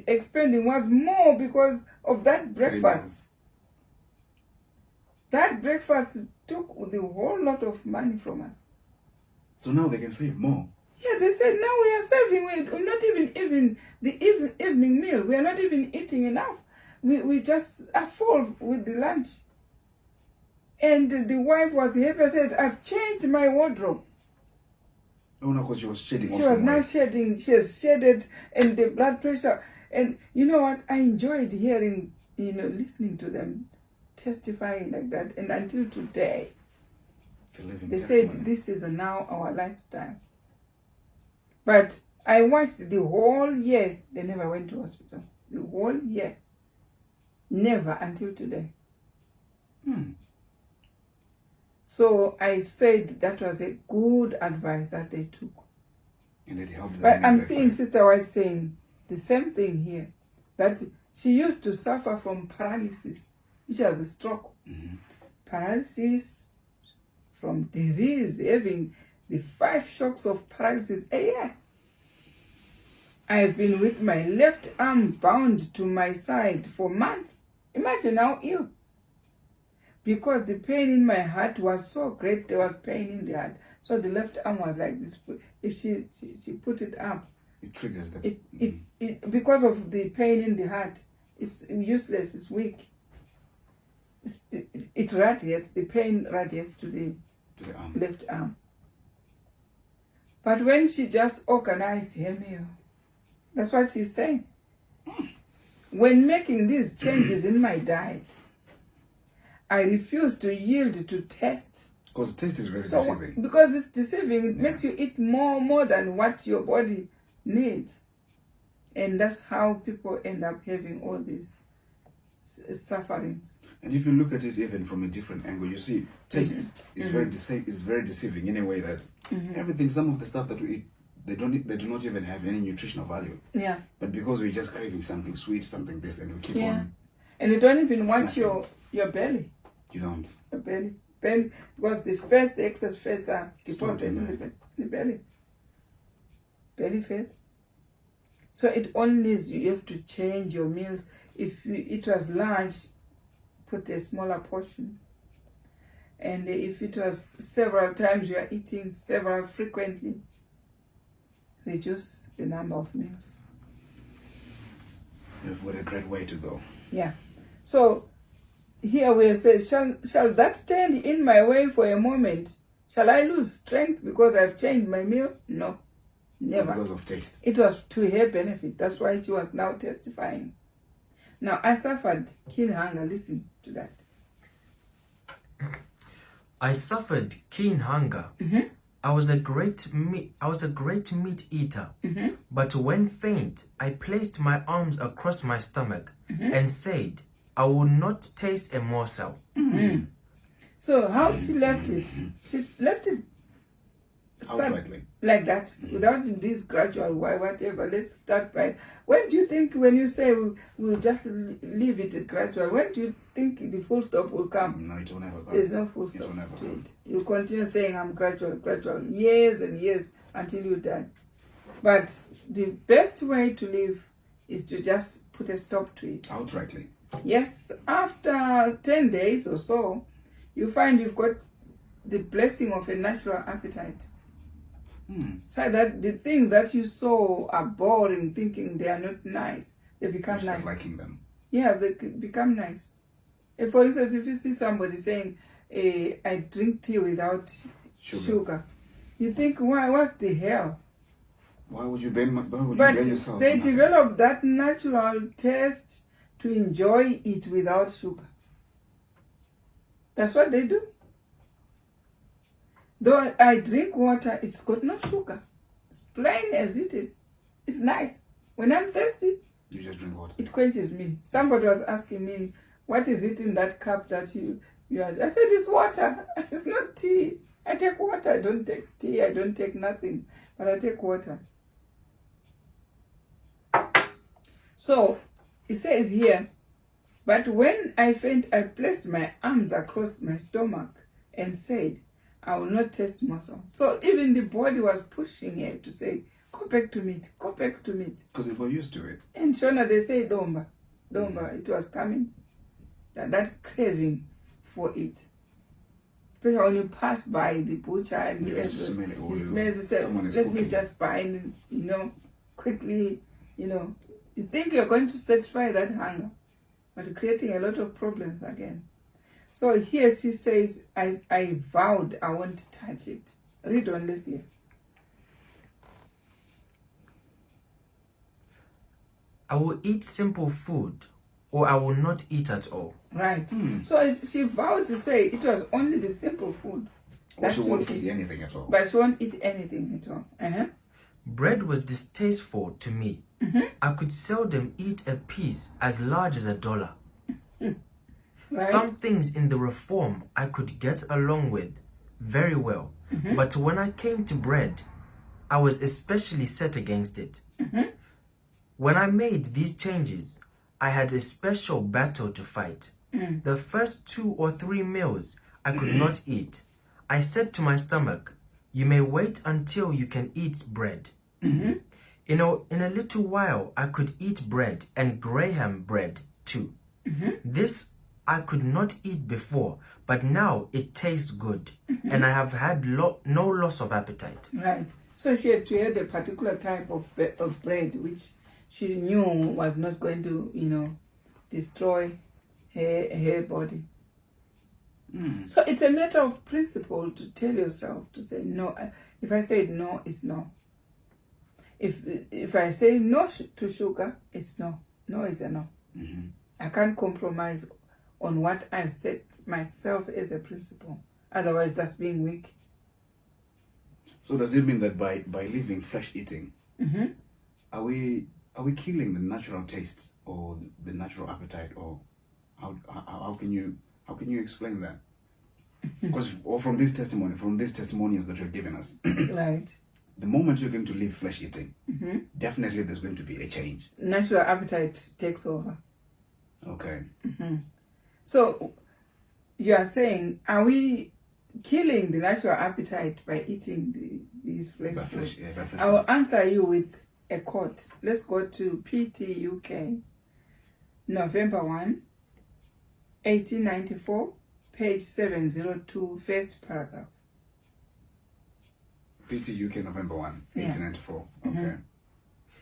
expending was more because of that breakfast. That breakfast took the whole lot of money from us. So now they can save more. Yeah, they said now we are saving. We're not even the evening meal. We are not even eating enough. We just are full with the lunch. And the wife was happy. I said, I've changed my wardrobe. Oh no, because she was shedding. She was now shedding. She has shedded, and the blood pressure. And you know what? I enjoyed hearing, listening to them testifying like that. And until today, they said this is now our lifestyle. But I watched the whole year. They never went to hospital. The whole year. Never until today. So I said that was a good advice that they took. And it helped them. But I'm seeing Sister White saying the same thing here. That she used to suffer from paralysis, which was a stroke. Paralysis from disease, having the 5 shocks of paralysis a year. I've been with my left arm bound to my side for months. Imagine how ill. Because the pain in my heart was so great, there was pain in the heart. So the left arm was like this. If she put it up, it triggers them. It because of the pain in the heart, it's useless, it's weak. It radiates, the pain radiates to the arm. left arm. But when she just organized her meal, that's what she's saying. When making these changes in my diet, I refuse to yield to taste. Because taste is very deceiving. Because it's deceiving, it makes you eat more than what your body needs. And that's how people end up having all these sufferings. And if you look at it even from a different angle, you see taste is very deceiving in a way that everything, some of the stuff that we eat, they do not even have any nutritional value. Yeah. But because we're just craving something sweet, something this, and we keep on. And you don't even watch your belly. You don't. Your belly, because the excess fats are deposited in the belly. Belly fats. So it only is you have to change your meals. If it was large, put a smaller portion. And if it was several times you are eating several frequently, reduce the number of meals. You've got a great way to go. Yeah. So here we say, shall that stand in my way for a moment? Shall I lose strength because I've changed my meal? No, never. Because of taste. It was to her benefit. That's why she was now testifying. Now, I suffered keen hunger. Listen to that. I suffered keen hunger. I was a great meat eater. But when faint, I placed my arms across my stomach and said, I will not taste a morsel. So how she left it? She left it Outrightly. like that, without this gradual whatever. Let's start by, when do you think, when you say we'll just leave it gradual, when do you think the full stop will come? No, it will never come. There's no full stop to it. You continue saying I'm gradual, years and years until you die. But the best way to live is to just put a stop to it. Outrightly. Yes, after 10 days or so, you find you've got the blessing of a natural appetite. So that the things that you saw are boring, thinking they are not nice, they become nice. Liking them. Yeah, they become nice. For instance, if you see somebody saying, I drink tea without sugar, you think, why? What's the hell? Why would you blame yourself? They develop that natural taste to enjoy it without sugar. That's what they do. Though I drink water, it's got no sugar. It's plain as it is. It's nice. When I'm thirsty, you just drink water. It quenches me. Somebody was asking me, what is it in that cup that you had? I said, it's water. It's not tea. I take water. I don't take tea. I don't take nothing. But I take water. So, it says here, but when I faint, I placed my arms across my stomach and said, I will not taste morsel. So even the body was pushing her to say, go back to meat, go back to meat. Because they were used to it. And Shona, they say domba. It was coming. That craving for it. Especially when you pass by the butcher and you smell it. You say, let me just buy it, quickly, You think you're going to satisfy that hunger, but creating a lot of problems again. So here she says, I vowed I won't touch it. Read on this here. I will eat simple food, or I will not eat at all. Right. So she vowed to say it was only the simple food. Or she won't eat anything at all. But she won't eat anything at all. Bread was distasteful to me. I could seldom eat a piece as large as $1. Right. Some things in the reform I could get along with very well, but when I came to bread, I was especially set against it. When I made these changes, I had a special battle to fight. The first 2 or 3 meals I could not eat. I said to my stomach, you may wait until you can eat bread. In a little while, I could eat bread and graham bread too. This I could not eat before, but now it tastes good, and I have had no loss of appetite. Right. So she had to have a particular type of bread, which she knew was not going to, destroy her body. So it's a matter of principle to tell yourself to say no. If I say no, it's no. If I say no to sugar, it's no. No is a no. I can't compromise on what I've set myself as a principle. Otherwise, that's being weak. So does it mean that by living flesh eating, are we killing the natural taste or the natural appetite, or how can you explain that? Because from this testimonials that you're giving us, Right. the moment you're going to live flesh eating, definitely there's going to be a change. Natural appetite takes over. Okay. So you are saying, are we killing the natural appetite by eating these flesh By foods? flesh, yeah, by flesh I will foods. answer you with a quote. Let's go to PT UK, November 1, 1894, page 702, first paragraph. PT UK November 1, Yeah. 1894. Okay.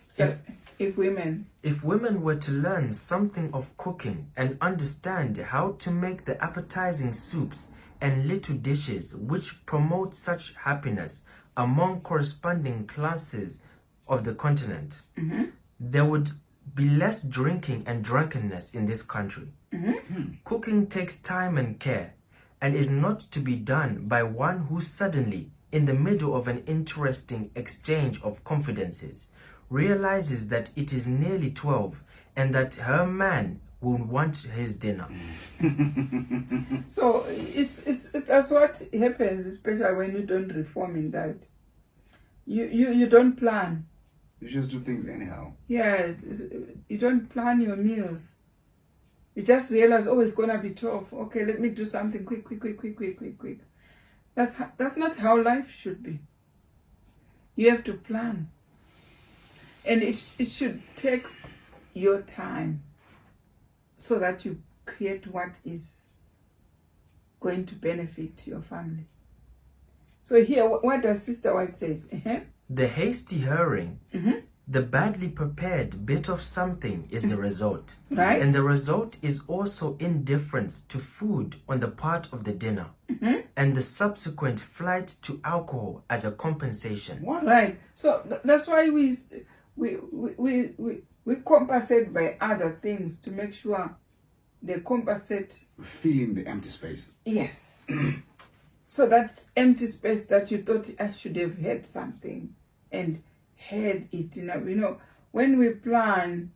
So if women, If women were to learn something of cooking and understand how to make the appetizing soups and little dishes which promote such happiness among corresponding classes of the continent, there would be less drinking and drunkenness in this country. Cooking takes time and care and is not to be done by one who suddenly, in the middle of an interesting exchange of confidences, realizes that it is nearly 12 and that her man will want his dinner. so that's what happens, especially when you don't reform in that. You don't plan. You just do things anyhow. Yeah, you don't plan your meals. You just realize, oh, it's gonna be 12. Okay, let me do something quick. That's not how life should be. You have to plan, and it should take your time, so that you create what is going to benefit your family. So here, what does Sister White says? The hasty hurrying, the badly prepared bit of something is the result. Right? And the result is also indifference to food on the part of the dinner, and the subsequent flight to alcohol as a compensation. What? Right. So that's why we compensate by other things to make sure they compensate. Filling the empty space. Yes. So that empty space that you thought I should have had something and had it. You know, when we plan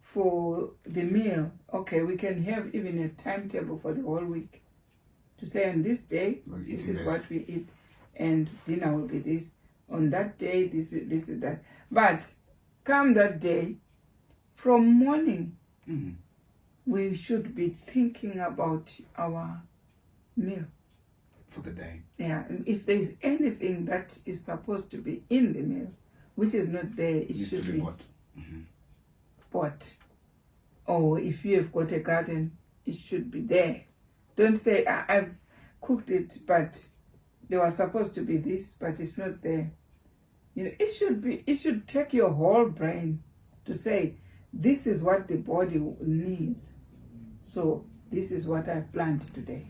for the meal, okay, we can have even a timetable for the whole week to say on this day, We're this eating is this. what we eat, and dinner will be this. On that day, this is that. But come that day, from morning, we should be thinking about our meal. For the day. Yeah, if there's anything that is supposed to be in the meal, which is not there, it Needs should to be what? bought. Or if you have got a garden, it should be there. Don't say, I've cooked it, but there was supposed to be this, but it's not there. You know, it should take your whole brain to say, this is what the body needs. So this is what I've planned today.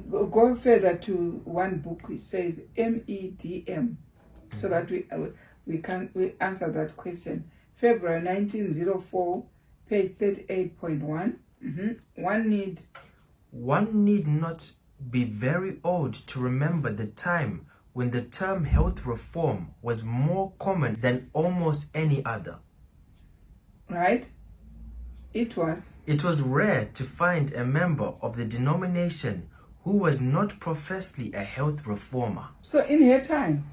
Go further to one book which says MEDM, so that we answer that question. February 1904, page 38.1. One need not be very old to remember the time when the term health reform was more common than almost any other. Right? It was. It was rare to find a member of the denomination who was not professedly a health reformer. So in her time,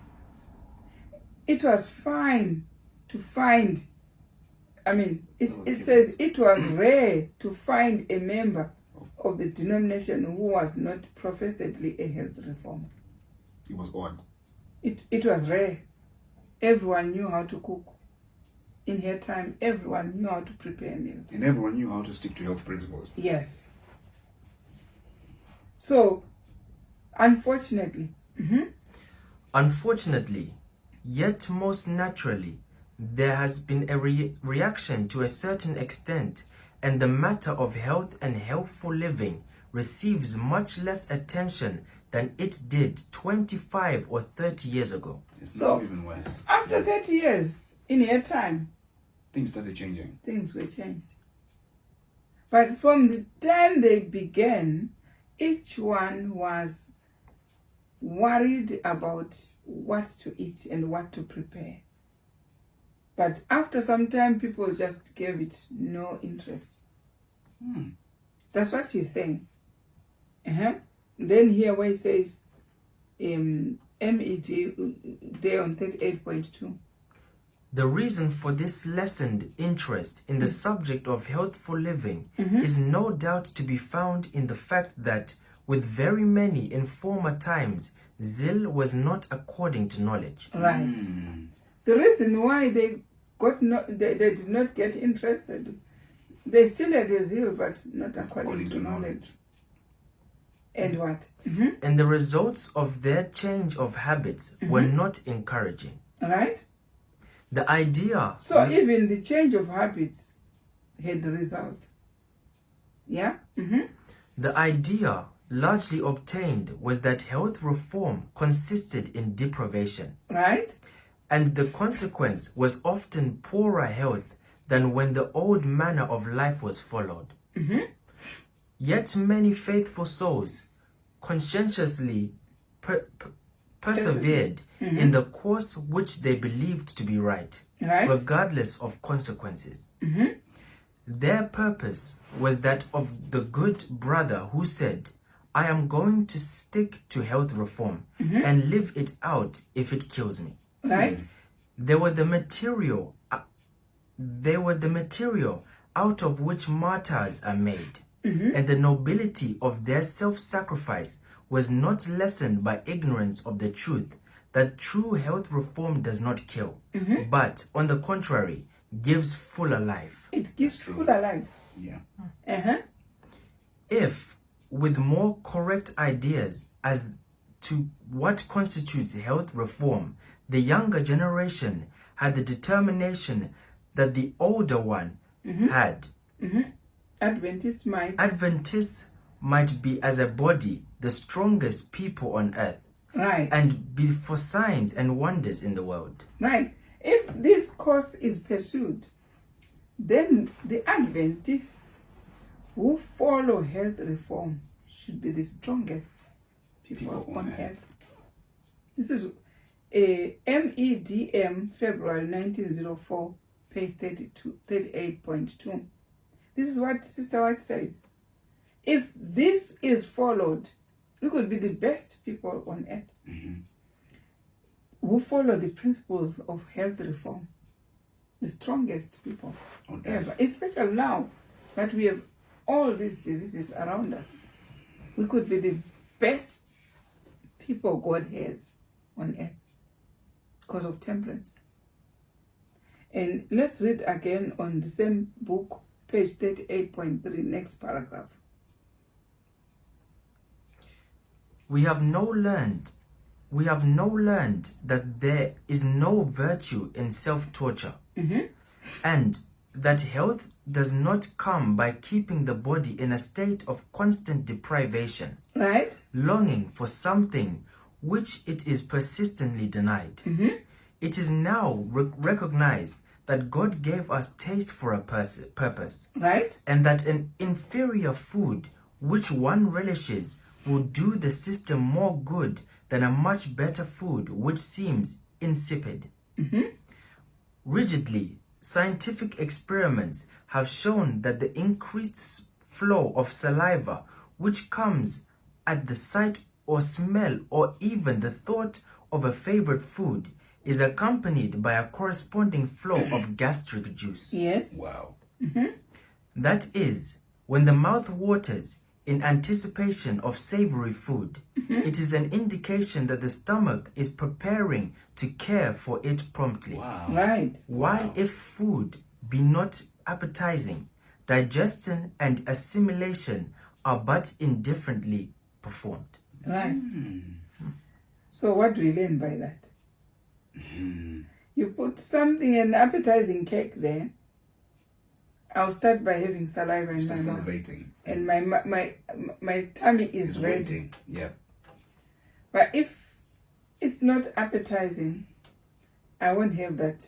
it was fine to find, it says it was rare to find a member of the denomination who was not professedly a health reformer. It was odd. It was rare. Everyone knew how to cook. In her time, everyone knew how to prepare meals. And everyone knew how to stick to health principles. Yes. So, unfortunately, yet most naturally, there has been a reaction to a certain extent and the matter of health and healthful living receives much less attention than it did 25 or 30 years ago. It's So, not even worse. After 30 years, in your time, Things started changing. things were changed. But from the time they began, each one was worried about what to eat and what to prepare. But after some time, people just gave it no interest. That's what she's saying. Then here where it says, MED, there on 38.2. The reason for this lessened interest in the subject of healthful living is no doubt to be found in the fact that with very many in former times, zeal was not according to knowledge. Right. The reason why they did not get interested, they still had a zeal, but not according to knowledge. And what? And the results of their change of habits were not encouraging. Right? The idea... So even the change of habits had results. Yeah? The idea largely obtained was that health reform consisted in deprivation. Right? And the consequence was often poorer health than when the old manner of life was followed. Yet many faithful souls conscientiously persevered in the course which they believed to be right, regardless of consequences. Their purpose was that of the good brother who said, I am going to stick to health reform and live it out if it kills me. Right? They were the material out of which martyrs are made, and the nobility of their self-sacrifice was not lessened by ignorance of the truth that true health reform does not kill, but, on the contrary, gives fuller life. It gives fuller life. Yeah. If, with more correct ideas as to what constitutes health reform, the younger generation had the determination that the older one had, Adventists might be as a body the strongest people on earth, right, and be for signs and wonders in the world. Right. If this course is pursued, then the Adventists who follow health reform should be the strongest people on earth. This is a MEDM, February 1904, page 38.2. This is what Sister White says. If this is followed, we could be the best people on earth who follow the principles of health reform. The strongest people ever. Especially now that we have all these diseases around us. We could be the best people God has on earth because of temperance. And let's read again on the same book, page 38.3, next paragraph. We have now learned that there is no virtue in self-torture, and that health does not come by keeping the body in a state of constant deprivation, right, longing for something which it is persistently denied. It is now recognized that God gave us taste for a purpose, right, and that an inferior food which one relishes will do the system more good than a much better food which seems insipid. Rigidly, scientific experiments have shown that the increased flow of saliva which comes at the sight or smell or even the thought of a favorite food is accompanied by a corresponding flow of gastric juice. Yes. Wow. That is, when the mouth waters in anticipation of savory food, it is an indication that the stomach is preparing to care for it promptly. Wow. Right. While if food be not appetizing, digestion and assimilation are but indifferently performed. Right. So what do we learn by that? You put something, an appetizing cake there, I'll start by having saliva in my Start mouth. salivating. And my tummy is red. Waiting. Yeah. But if it's not appetizing, I won't have that.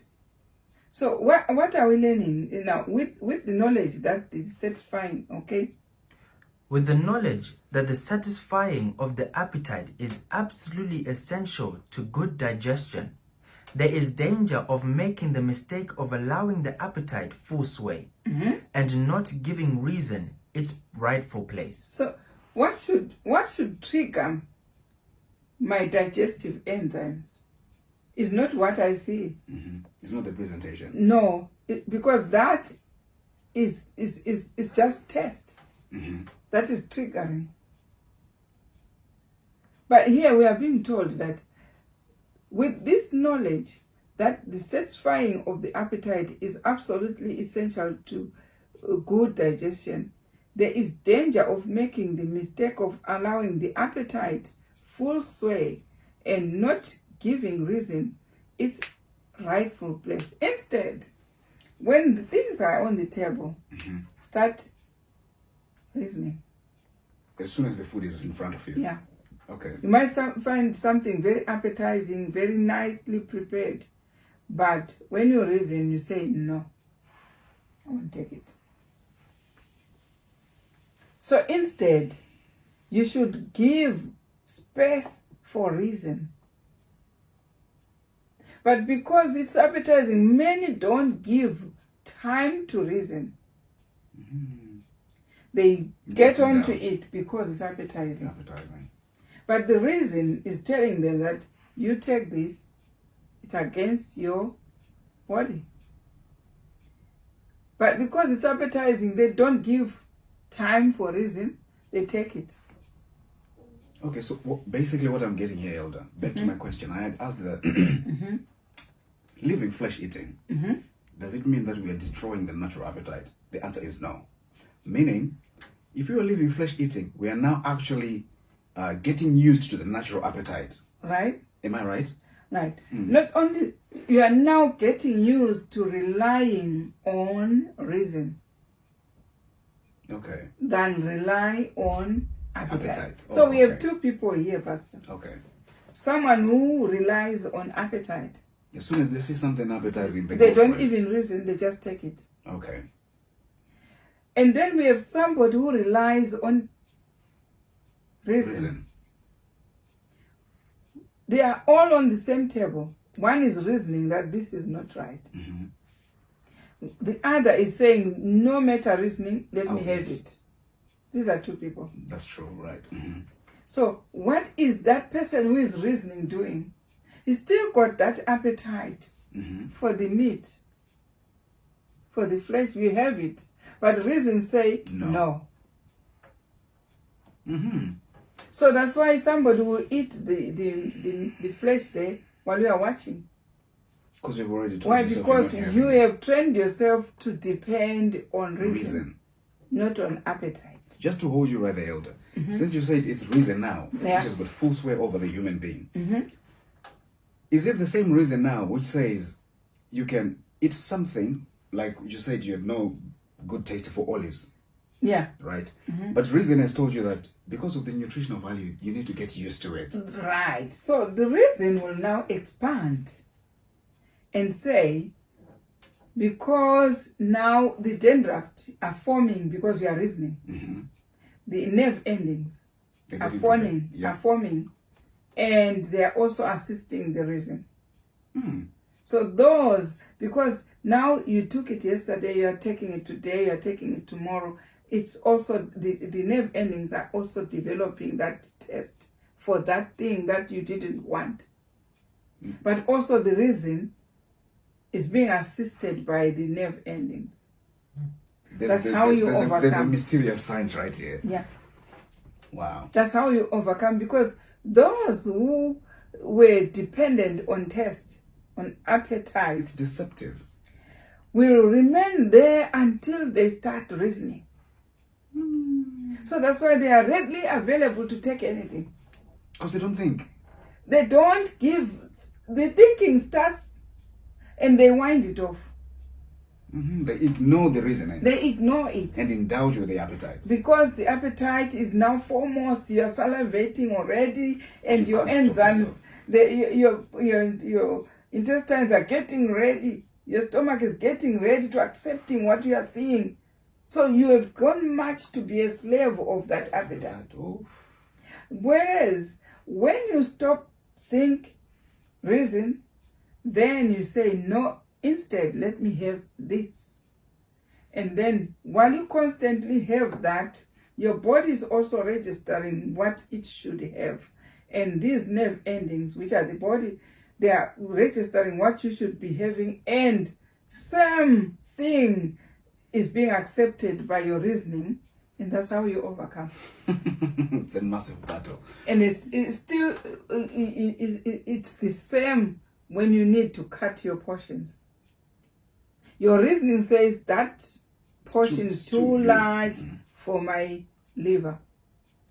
So what are we learning now with the knowledge that is satisfying, okay? With the knowledge that the satisfying of the appetite is absolutely essential to good digestion, there is danger of making the mistake of allowing the appetite full sway and not giving reason its rightful place. So what should trigger my digestive enzymes is not what I see. It's not the presentation. No, because that is just taste. That is triggering. But here we are being told that with this knowledge that the satisfying of the appetite is absolutely essential to good digestion, there is danger of making the mistake of allowing the appetite full sway and not giving reason its rightful place. Instead, when the things are on the table, start reasoning. As soon as the food is in front of you. Yeah. Okay. You might find something very appetizing, very nicely prepared, but when you reason, you say, no, I won't take it. So instead, you should give space for reason. But because it's appetizing, many don't give time to reason. They get onto it because it's appetizing. Appetizing. But the reason is telling them that you take this, it's against your body. But because it's appetizing, they don't give time for reason, they take it. Okay, so basically what I'm getting here, Elder, back to my question. I had asked that living flesh eating, does it mean that we are destroying the natural appetite? The answer is no. Meaning, if you are living flesh eating, we are now actually getting used to the natural appetite. Right? Am I right? Right. Not only, you are now getting used to relying on reason Okay. than rely on appetite. Appetite. So Oh, we have okay. two people here, Pastor. Okay. Someone who relies on appetite. As soon as they see something appetizing, They go don't for it. even reason, they just take it. Okay. And then we have somebody who relies on reason. They are all on the same table. One is reasoning that this is not right. The other is saying, no matter reasoning, let me have it. These are two people. That's true, right? So what is that person who is reasoning doing? He's still got that appetite for the meat, for the flesh. We have it. But reason say no. So that's why somebody will eat the flesh there while you are watching. Because you've already told Why? yourself Because you're not you having have trained yourself to depend on reason, reason. not on appetite. Just to hold you right there, Elder. Since you said it's reason now, which has got full sway over the human being, is it the same reason now which says you can eat something, like you said you had no good taste for olives, Yeah. right? But reason has told you that because of the nutritional value, you need to get used to it. Right. So the reason will now expand and say, because now the dendrites are forming because you are reasoning. The nerve endings are forming, and they are also assisting the reason. So those, because now you took it yesterday, you are taking it today, you are taking it tomorrow, it's also, the nerve endings are also developing that test for that thing that you didn't want. But also the reason is being assisted by the nerve endings. That's how you overcome. There's a mysterious science right here. Yeah. Wow. That's how you overcome, because those who were dependent on taste, on appetite, It's deceptive. will remain there until they start reasoning. So that's why they are readily available to take anything. Because they don't think. They don't give, the thinking starts and they wind it off. They ignore the reasoning They ignore it. and indulge with the appetite. Because the appetite is now foremost, you are salivating already, and You your can't stop enzymes, your intestines are getting ready, your stomach is getting ready to accepting what you are seeing. So you have gone much to be a slave of that appetite. Oh. Whereas when you stop, think, reason, then you say, no, instead, let me have this. And then while you constantly have that, your body is also registering what it should have. And these nerve endings, which are the body, they are registering what you should be having, and something is being accepted by your reasoning, and that's how you overcome. It's a massive battle. And it's still, it's the same when you need to cut your portions. Your reasoning says that portion is too large for my liver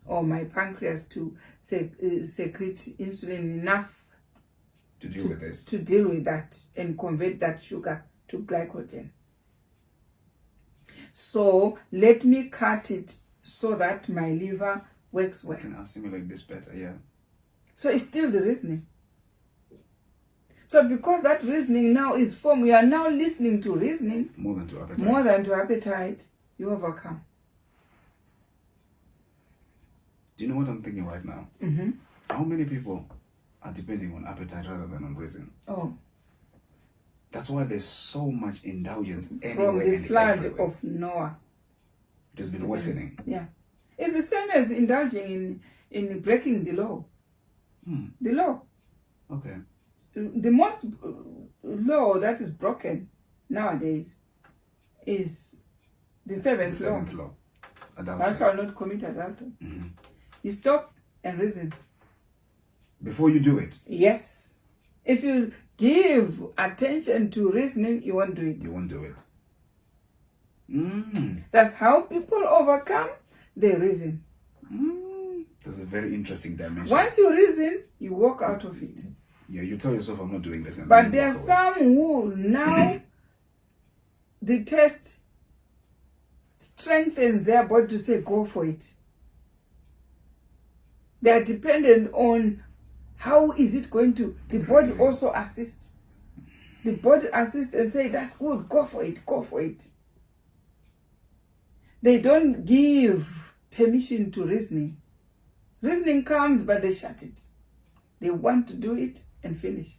or my pancreas to secrete insulin enough To deal with this. to deal with that and convert that sugar to glycogen. So let me cut it so that my liver works well. I can assimilate this better, yeah. So it's still the reasoning. So because that reasoning now is formed, you are now listening to reasoning More than to appetite. more than to appetite, you overcome. Do you know what I'm thinking right now? Mm-hmm. How many people are depending on appetite rather than on reason? Oh, That's why there's so much indulgence from anywhere the and flood everywhere. of Noah. It has been worsening. Yeah. It's the same as indulging in breaking the law. The law. Okay. The most law that is broken nowadays is the The seventh law. seventh law. Thou Adultery. shalt not commit adultery. You stop and reason. Before you do it, Yes. If you give attention to reasoning, you won't do it. you won't do it. That's how people overcome their reason. That's a very interesting dimension. Once you reason, you walk out of it. Yeah, you tell yourself I'm not doing this. And But then there you are walk away. some who now the test strengthens their body to say, go for it. They are dependent on how is it going to. The body also assists. The body assists and say, that's good, go for it, go for it. They don't give permission to reasoning. Reasoning comes, but they shut it. They want to do it and finish.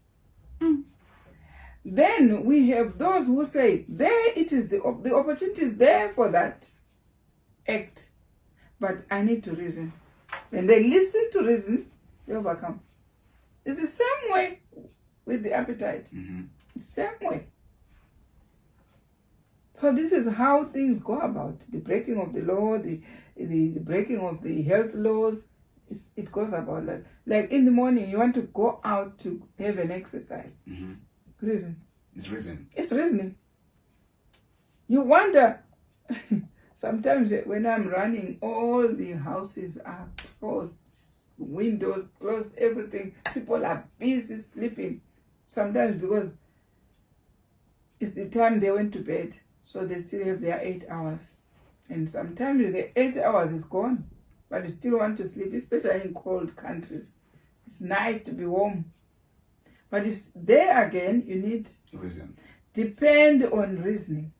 Then we have those who say, there it is, the opportunity is there for that act, but I need to reason. When they listen to reason, they overcome. It's the same way with the appetite. Same way. So this is how things go about. The breaking of the law, the breaking of the health laws, it goes about that. Like in the morning, you want to go out to have an exercise. Reason. It's reason. It's reasoning. You wonder, sometimes when I'm running, all the houses are closed, windows closed, everything. People are busy sleeping. Sometimes because it's the time they went to bed, so they still have their 8 hours. And sometimes the 8 hours is gone, but you still want to sleep, especially in cold countries. It's nice to be warm. But it's there again, you need Reason. depend on reasoning.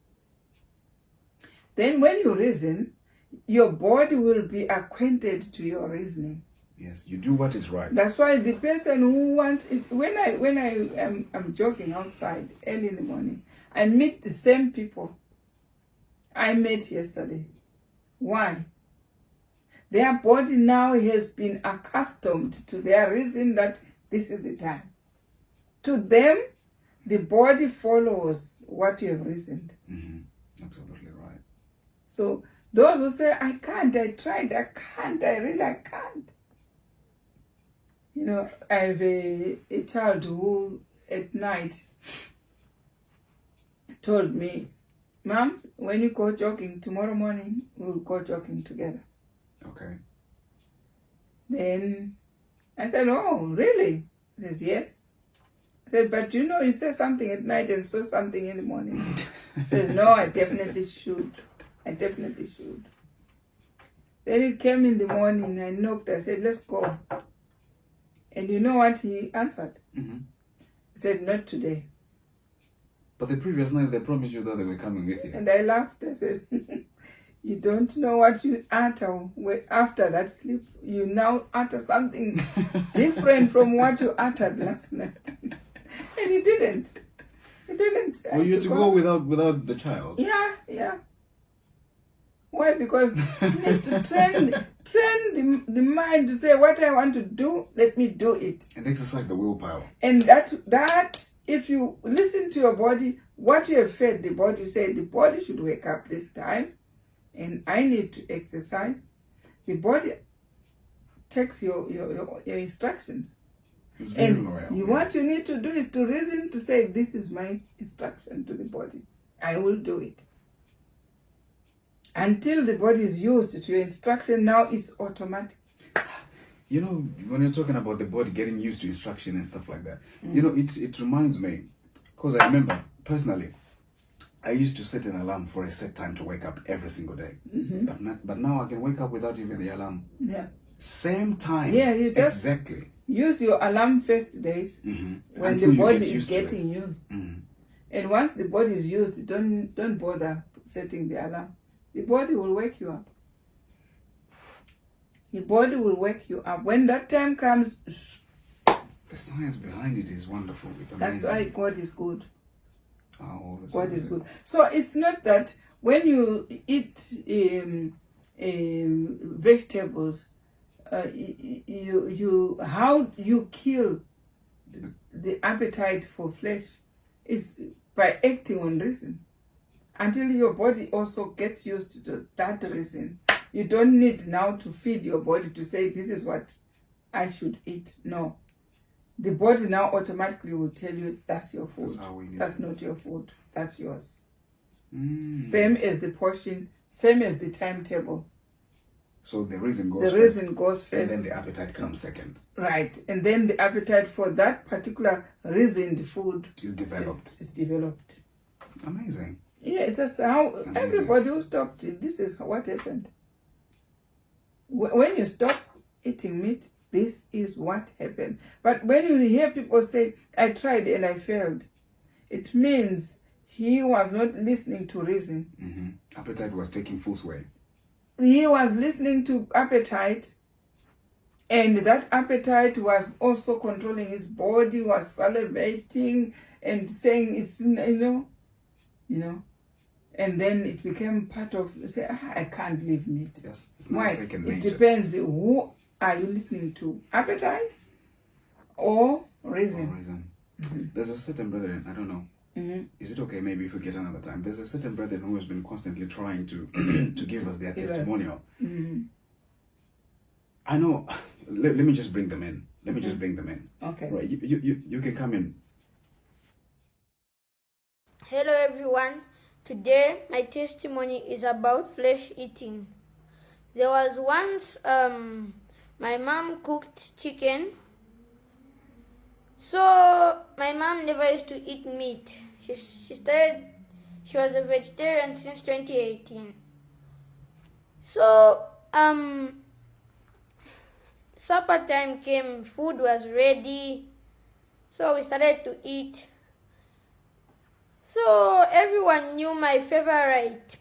Then when you reason, your body will be acquainted to your reasoning. Yes, you do what is right. That's why the person who wants it, when I'm jogging outside early in the morning, I meet the same people I met yesterday. Why? Their body now has been accustomed to their reason that this is the time. To them, the body follows what you have reasoned. Absolutely right. So those who say, I can't, I tried, I can't, I can't. You know, I have a child who at night told me, Mom, when you go jogging tomorrow morning, we'll go jogging together. Okay. Then I said, oh, really? He says, yes. I said, but you say something at night and saw something in the morning. I said, no, I definitely should. I definitely should. Then it came in the morning, I knocked, I said, let's go. And you know what he answered? Mm-hmm. He said, not today. But the previous night they promised you that they were coming with you. And I laughed. I said, you don't know what you utter after that sleep. You now utter something different from what you uttered last night. And he didn't. He didn't. Were you to go without the child? Yeah. Why? Because you need to train the mind to say, what I want to do, let me do it. And exercise the willpower. And that if you listen to your body, what you have fed the body, you say the body should wake up this time and I need to exercise. The body takes your instructions. It's very And loyal. what you need to do is to reason to say, this is my instruction to the body. I will do it. Until the body is used to your instruction, now it's automatic. You know, when you're talking about the body getting used to instruction and stuff like that, you know, it reminds me, because I remember personally, I used to set an alarm for a set time to wake up every single day. But now I can wake up without even the alarm. Yeah. Same time. Yeah, you just exactly. Use your alarm first days when Until the you body get is used to it. getting used. And once the body is used, don't bother setting the alarm. The body will wake you up. The body will wake you up. When that time comes, The science behind it is wonderful. It's amazing. that's why God is good. Oh, that's God is amazing. good. So it's not that when you eat vegetables, how you kill the appetite for flesh is by acting on reason. Until your body also gets used to that reason. You don't need now to feed your body to say, this is what I should eat. No. The body now automatically will tell you, that's your food. That's how we need That's it. not your food. That's yours. Mm. Same as the portion, same as the timetable. So the reason goes The first, reason goes first. and then the appetite comes second. Right. And then the appetite for that particular reason, the food It's developed. is developed. Amazing. Yeah, it's just how Amazing. everybody who stopped it, this is what happened. When you stop eating meat, this is what happened. But when you hear people say, I tried and I failed, it means he was not listening to reason. Appetite was taking full sway. He was listening to appetite, and that appetite was also controlling his body, was salivating and saying it's, you know, and then it became part of, say, I can't live meat. Yes, it's now Why? second It nature. depends who are you listening to, appetite or reason. For reason. There's a certain brethren, I don't know. Is it okay maybe if we get another time? There's a certain brethren who has been constantly trying to to give us their Give us. testimonial. I know. Let me just bring them in. Okay. Right, you can come in. Hello everyone. Today my testimony is about flesh eating. There was once my mom cooked chicken. So my mom never used to eat meat. She was a vegetarian since 2018. So supper time came, food was ready. So we started to eat. So everyone knew my favorite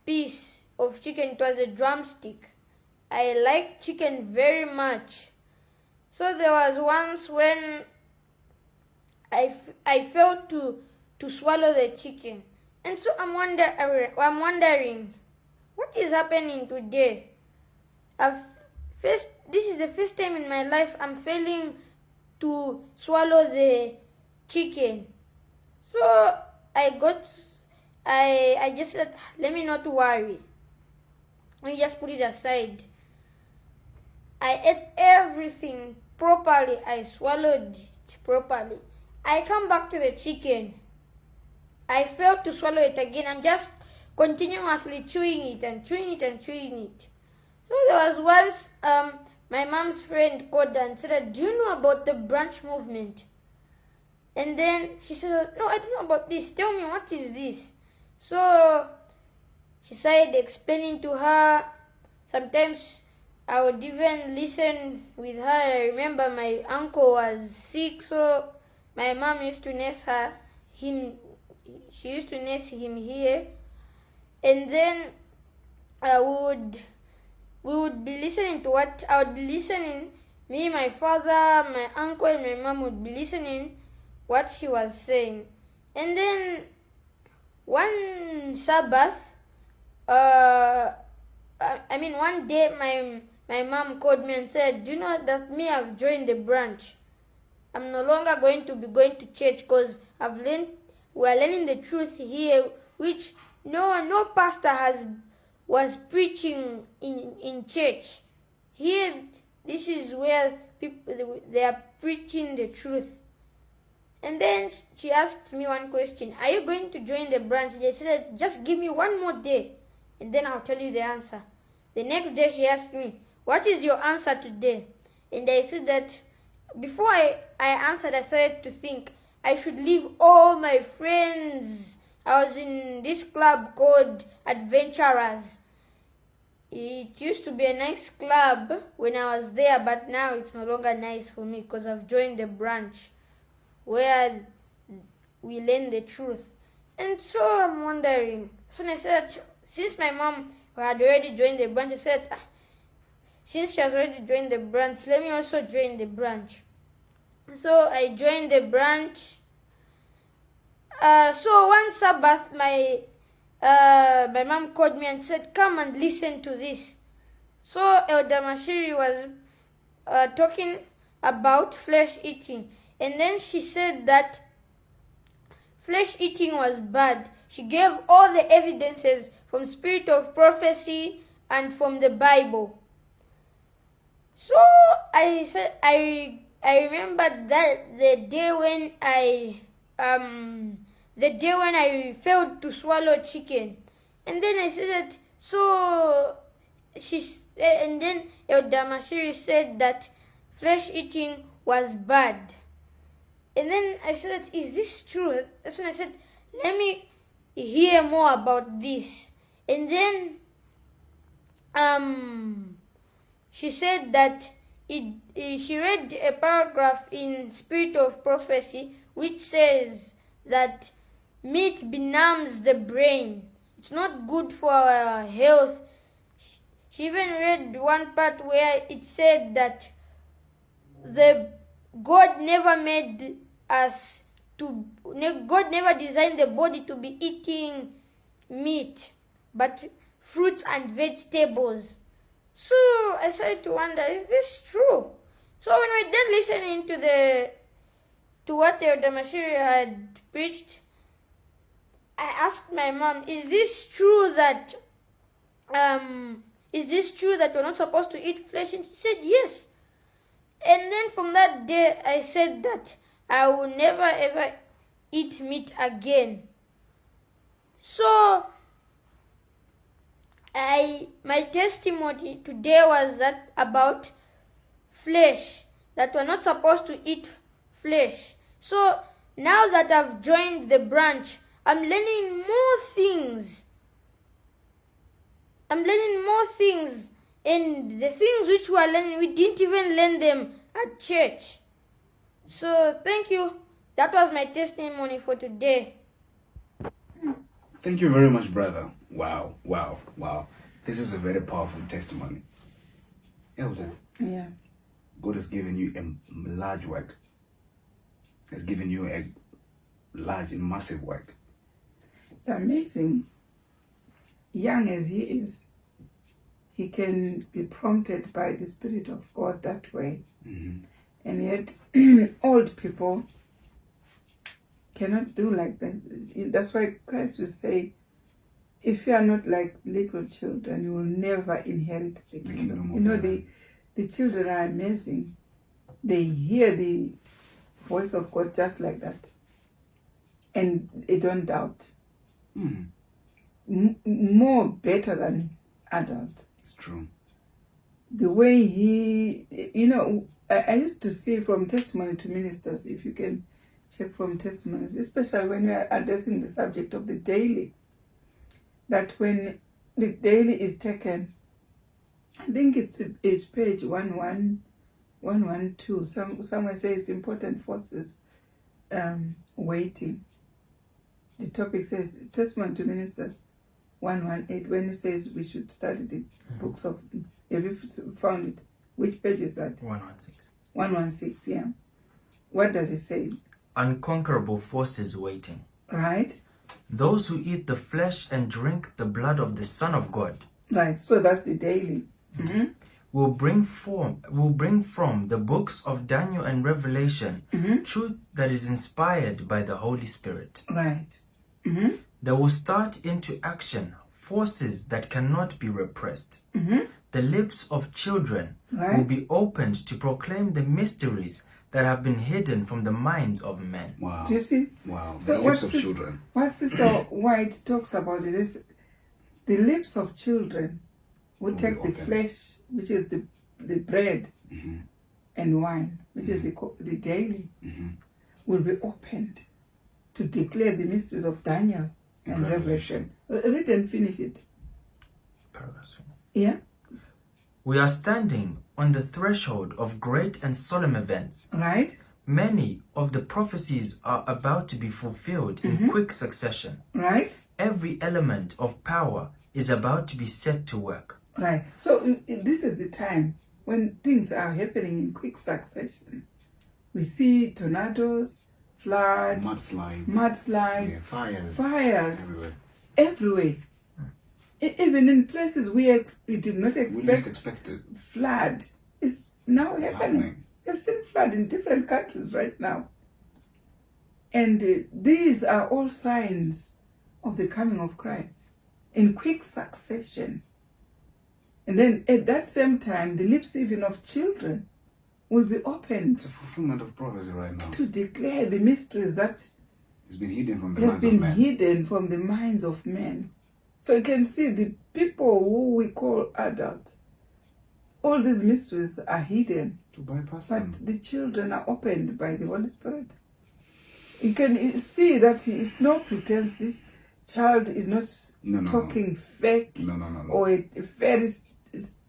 piece of chicken. It was a drumstick. I like chicken very much. So there was once when I failed to swallow the chicken. And so I'm wondering what is happening today. This is the first time in my life I'm failing to swallow the chicken. So I just said, let me not worry. Let me just put it aside. I ate everything properly. I swallowed it properly. I come back to the chicken. I failed to swallow it again. I'm just continuously chewing it and chewing it and chewing it. So there was once my mom's friend called her and said, do you know about the branch movement? And then she said, no, I don't know about this. Tell me, what is this? So she started explaining to her. Sometimes I would even listen with her. I remember my uncle was sick, so my mom used to nurse him. She used to nurse him here. And then we would be listening to what I would be listening. Me, my father, my uncle, and my mom would be listening what she was saying. And then one Sabbath, one day my mom called me and said, do you know that me, I've joined the branch. I'm no longer going to be going to church because we're learning the truth here, which no pastor was preaching in church. Here, this is where they are preaching the truth. And then she asked me one question, are you going to join the branch? They said, just give me one more day and then I'll tell you the answer. The next day she asked me, what is your answer today? And I said that before I answered, I started to think I should leave all my friends. I was in this club called Adventurers. It used to be a nice club when I was there, but now it's no longer nice for me because I've joined the branch where we learn the truth. And so I'm wondering, so I said, since my mom had already joined the branch, I said, since she has already joined the branch, let me also join the branch. So I joined the branch. So one Sabbath, my mom called me and said, come and listen to this. So Elder Mashiri was talking about flesh eating. And then she said that flesh eating was bad. She gave all the evidences from spirit of prophecy and from the Bible. So I said, I remembered that the day when I failed to swallow chicken. And then I said that, and then Elder Mashiri said that flesh eating was bad. And then I said, is this true? That's when I said, let me hear more about this. And then she said that she read a paragraph in Spirit of Prophecy which says that meat benumbs the brain. It's not good for our health. She even read one part where it said that God never designed the body to be eating meat, but fruits and vegetables. So I started to wonder, is this true? So when we did listening to what Elder Mashiri had preached, I asked my mom, is this true that we're not supposed to eat flesh? And she said yes. And then from that day, I said that I will never ever eat meat again. So my testimony today was that about flesh, that we're not supposed to eat flesh. So now that I've joined the branch, I'm learning more things. And the things which we are learning, we didn't even learn them at church. So thank you. That was my testimony for today. Thank you very much, brother. Wow. This is a very powerful testimony. Elder. Yeah. God has given you a large work. Has given you a large and massive work. It's amazing. Young as he is, he can be prompted by the Spirit of God that way. Mm-hmm. And yet, old people cannot do like that. That's why Christ will say, if you are not like little children, you will never inherit the kingdom. You know, the children are amazing. They hear the voice of God just like that. And they don't doubt. Mm. More better than adults. It's true. the way he, I used to see from testimony to ministers, if you can check from testimonies, especially when we are addressing the subject of the daily, that when the daily is taken, I think it's page 112. Someone says important forces waiting. The topic says testimony to ministers 118, when it says we should study the books of. Have you found it? Which page is that? 116. 116, yeah. What does it say? Unconquerable forces waiting. Right? Those who eat the flesh and drink the blood of the Son of God. Right. So that's the daily. Will bring from the books of Daniel and Revelation truth that is inspired by the Holy Spirit. Right. They will start into action forces that cannot be repressed. The lips of children will be opened to proclaim the mysteries that have been hidden from the minds of men. Wow. Do you see? Wow. So The lips of children. What Sister White talks about it is the lips of children will take the flesh, which is the bread, and wine, which is the daily, will be opened to declare the mysteries of Daniel and Revelation. Read and finish it. Paragraph. Yeah. We are standing on the threshold of great and solemn events. Right. Many of the prophecies are about to be fulfilled in quick succession. Right. Every element of power is about to be set to work. Right. So this is the time when things are happening in quick succession. We see tornadoes, floods, mudslides, fires everywhere. Even in places we did not expect flood. It's now happening. We've seen flood in different countries right now. And these are all signs of the coming of Christ in quick succession. And then at that same time, the lips even of children will be opened. It's a fulfillment of prophecy right now. To declare the mysteries that has been hidden from the minds of men. So you can see the people who we call adults, all these mysteries are hidden. To bypass but them. The children are opened by the Holy Spirit. You can see that it's no pretense. This child is not talking fake or a fairy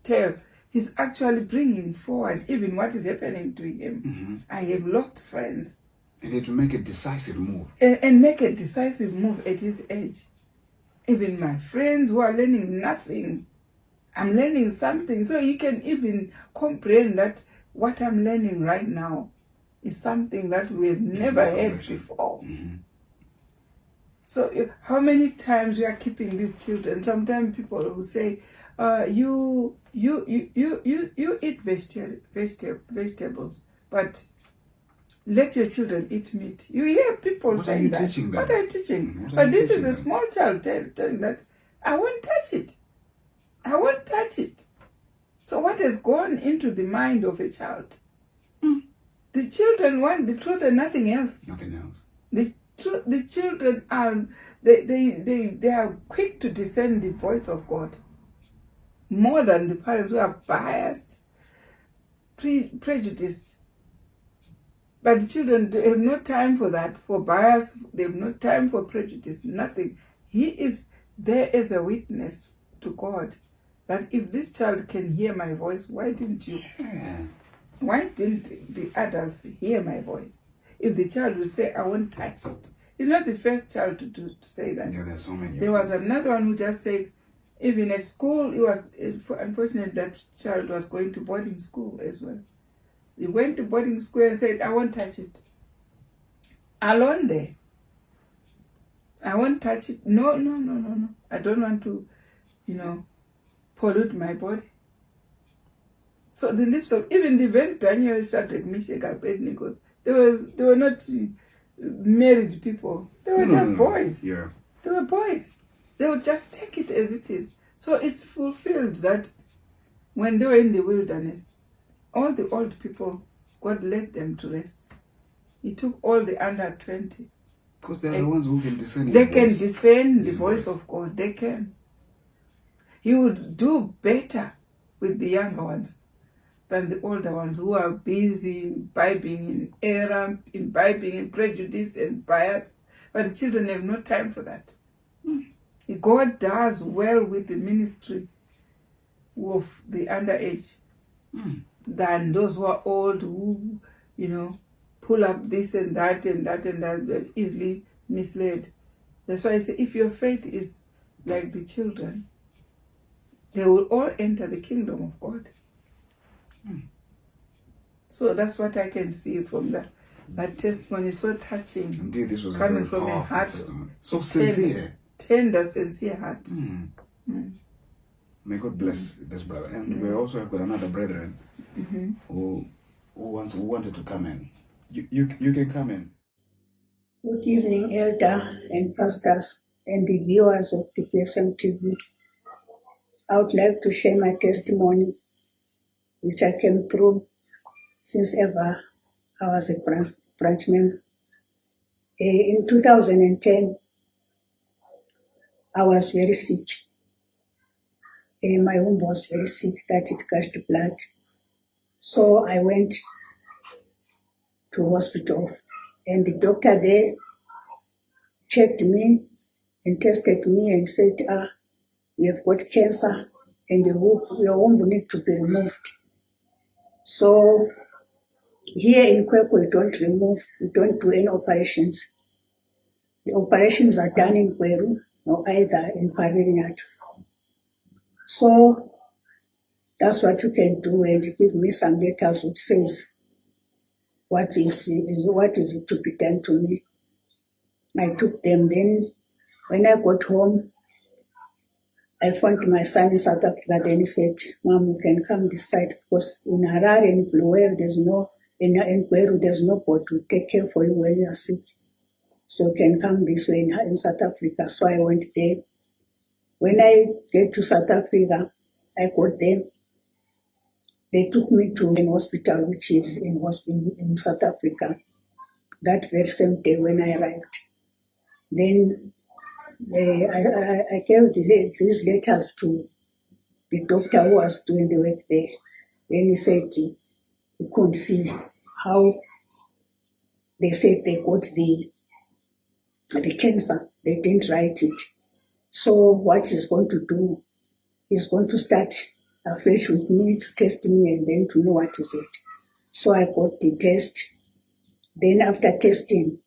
tale. He's actually bringing forward even what is happening to him. I have lost friends. And to make a decisive move. And make a decisive move at his age. Even my friends who are learning nothing, I'm learning something. So you can even comprehend that what I'm learning right now is something that we have never heard before. So how many times we are keeping these children? Sometimes people will say, you eat vegetables, but let your children eat meat. You hear people saying that. What are you teaching? But this is a small child telling that, I won't touch it. I won't touch it. So what has gone into the mind of a child? The children want the truth and nothing else. Nothing else. The children are they are quick to discern the voice of God more than the parents who are biased, prejudiced. But the children, they have no time for that, for bias. They have no time for prejudice, nothing. He is there as a witness to God that if this child can hear my voice, why didn't you? Why didn't the adults hear my voice? If the child will say, I won't touch it. He's not the first child to say that. Yeah, there's so many. There was another one who just said, even at school, it was unfortunate that child was going to boarding school as well. He went to boarding school and said, I won't touch it. Alone there. I won't touch it. No. I don't want to, pollute my body. So the lips of even the very Daniel, Shadrach, Meshach, Abednego, they were not married people. They were just boys. Yeah. They were boys. They would just take it as it is. So it's fulfilled that when they were in the wilderness, all the old people, God led them to rest. He took all the under 20. Because they're the ones who can discern They can discern the voice of God. They can. He would do better with the younger ones than the older ones who are busy imbibing in error, imbibing in prejudice and bias. But the children have no time for that. God does well with the ministry of the underage than those who are old, who, pull up this and that and that and that, easily misled. That's why I say, if your faith is like the children, they will all enter the kingdom of God. So that's what I can see from that testimony. So touching. Indeed, this was coming a very from a powerful heart, testimony. So sincere. Tender, sincere heart. May God bless this brother. And we also have got another brethren who wanted to come in. You can come in. Good evening, Elder and pastors and the viewers of the PSM TV. I would like to share my testimony, which I came through since ever I was a branch member. In 2010, I was very sick. My womb was very sick that it gushed blood. So I went to hospital, and the doctor there checked me and tested me and said, you have got cancer and your womb will need to be removed. So here in Kwekwe, we don't do any operations. The operations are done in Kweru or either in Parinyat. So that's what you can do, and give me some letters which says what is it to be done to me. I took them. Then when I got home, I found my son in South Africa. Then he said, Mom, you can come this side, because in Harare and Bluewell, in Kweru, there's nobody to take care for you when you are sick. So you can come this way in South Africa. So I went there. When I get to South Africa, I got there. They took me to an hospital, which is in South Africa, that very same day when I arrived. Then I gave these letters to the doctor who was doing the work there. Then he said he couldn't see how they said they got the cancer. They didn't write it. So what he's going to do, he's going to start afresh with me to test me and then to know what is it. So I got the test. Then after testing,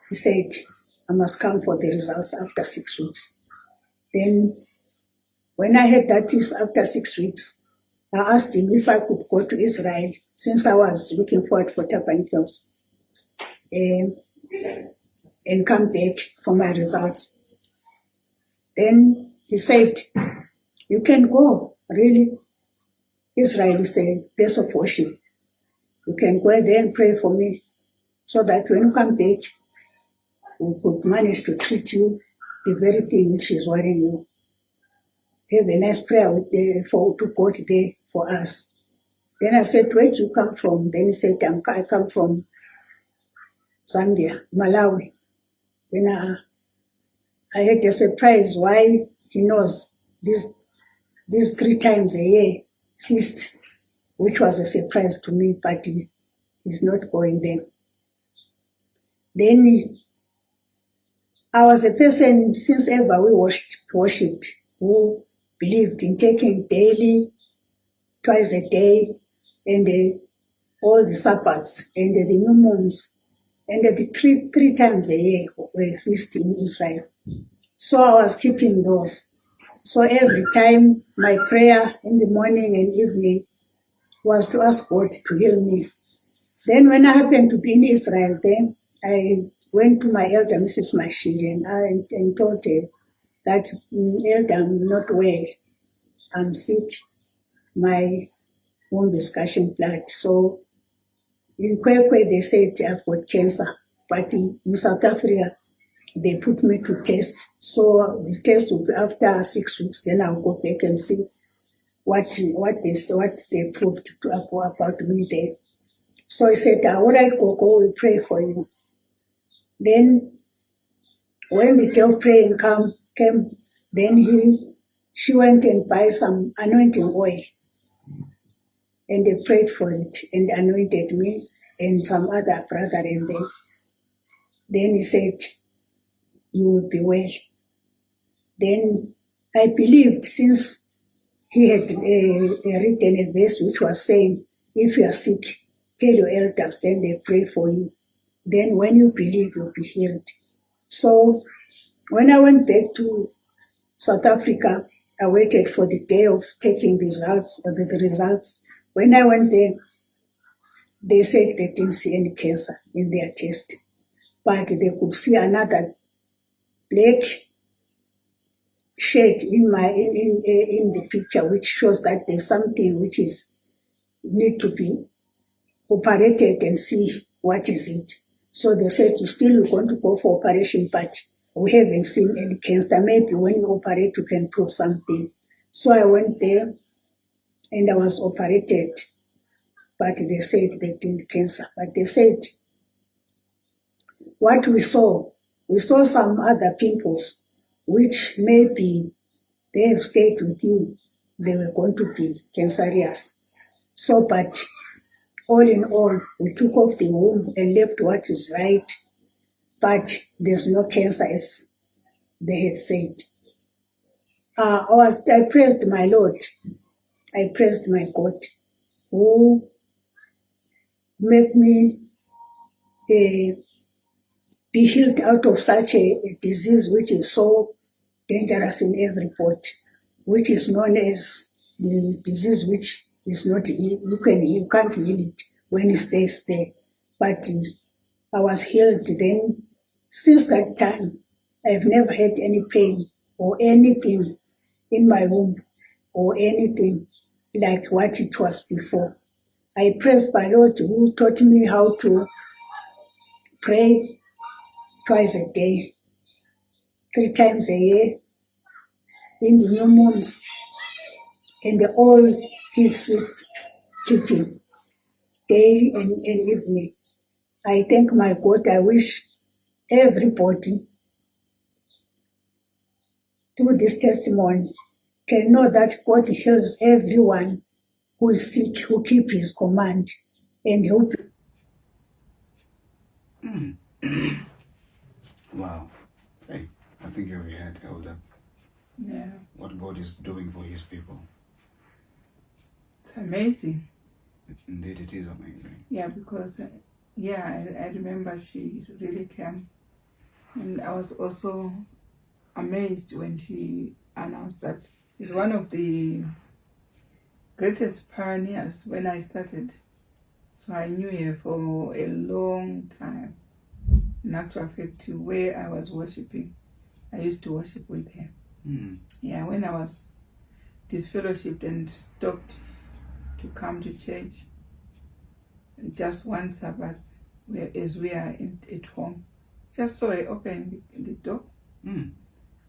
he said, I must come for the results after 6 weeks. Then when I heard that is after 6 weeks, I asked him if I could go to Israel, since I was looking forward for tabernacles, and come back for my results. Then he said, you can go, really. Israel is a place of worship. You can go there and pray for me, so that when you come back, we could manage to treat you the very thing which is worrying you. Have a nice prayer to God there for us. Then I said, where do you come from? Then he said, I come from Zambia, Malawi. Then I had a surprise why he knows these 3 times a year feast, which was a surprise to me, but he's not going there. Then I was a person, since ever we worshipped, who believed in taking daily, twice a day, and all the Sabbaths, and the new moons, and the three times a year we feast in Israel. So I was keeping those. So every time my prayer in the morning and evening was to ask God to heal me. Then when I happened to be in Israel, then I went to my elder, Mrs. Mashirin, and told her that, Elder, I'm not well. I'm sick. My womb is gushing blood. So in Kwekwe, they said I've got cancer. But in South Africa, they put me to test. So the test will be after 6 weeks. Then I'll go back and see what they proved about me there. So he said, all right, Coco, we'll pray for you. Then when the day of praying came, then he she went and buy some anointing oil, and they prayed for it and anointed me and some other brother, and then he said, you will be well. Then I believed, since he had written a verse which was saying, if you are sick, tell your elders, then they pray for you. Then when you believe, you'll be healed. So when I went back to South Africa, I waited for the day of taking results, or the results. When I went there, they said they didn't see any cancer in their test, but they could see another black shade in the picture, which shows that there's something which is need to be operated and see what is it. So they said, you still want to go for operation, but we haven't seen any cancer. Maybe when you operate, you can prove something. So I went there and I was operated, but they said they didn't cancer. But they said, what we saw some other pimples, which maybe they have stayed with you, they were going to be cancerous. So, but all in all, we took off the womb and left what is right, but there's no cancer as they had said. I praised my Lord. I praised my God, who made me be healed out of such a disease which is so dangerous in everybody, which is known as the disease which is not, you can't heal it when it stays there. But I was healed then. Since that time, I've never had any pain or anything in my womb or anything like what it was before. I praise my Lord, who taught me how to pray twice a day, 3 times a year, in the new moons, and all his feasts keeping, day and evening. I thank my God. I wish everybody, through this testimony, can know that God heals everyone who is sick, who keep his command, and who. Wow. Hey, I think you already had held up Yeah, what God is doing for his people. it's amazing. Indeed, it is amazing. Yeah, because I remember she really came, and I was also amazed when she announced that she's one of the greatest pioneers when I started. So I knew her for a long time. In actual fact, to where I was worshiping, I used to worship with her. Yeah, when I was disfellowshipped and stopped to come to church, just one Sabbath, as we are at home, just saw her opening the door,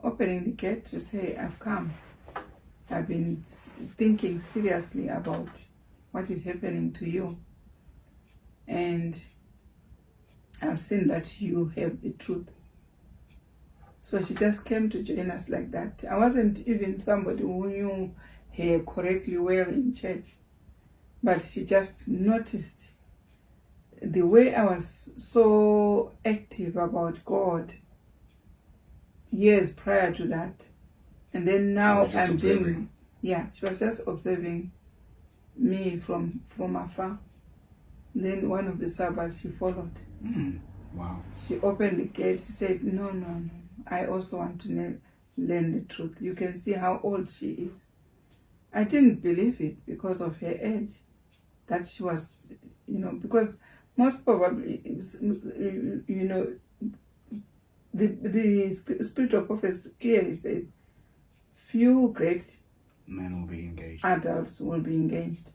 opening the gate to say, I've come. I've been thinking seriously about what is happening to you, and I've seen that you have the truth. So she just came to join us like that. I wasn't even somebody who knew her correctly well in church, but she just noticed the way I was so active about God years prior to that. And then now I'm doing, she was just observing me from afar. Then one of the Sabbaths she followed. Wow. She opened the gate. She said, no, I also want to learn the truth. You can see how old she is. I didn't believe it because of her age, that she was, because most probably, the spirit of prophecy clearly says, few great men will be engaged. Adults will be engaged.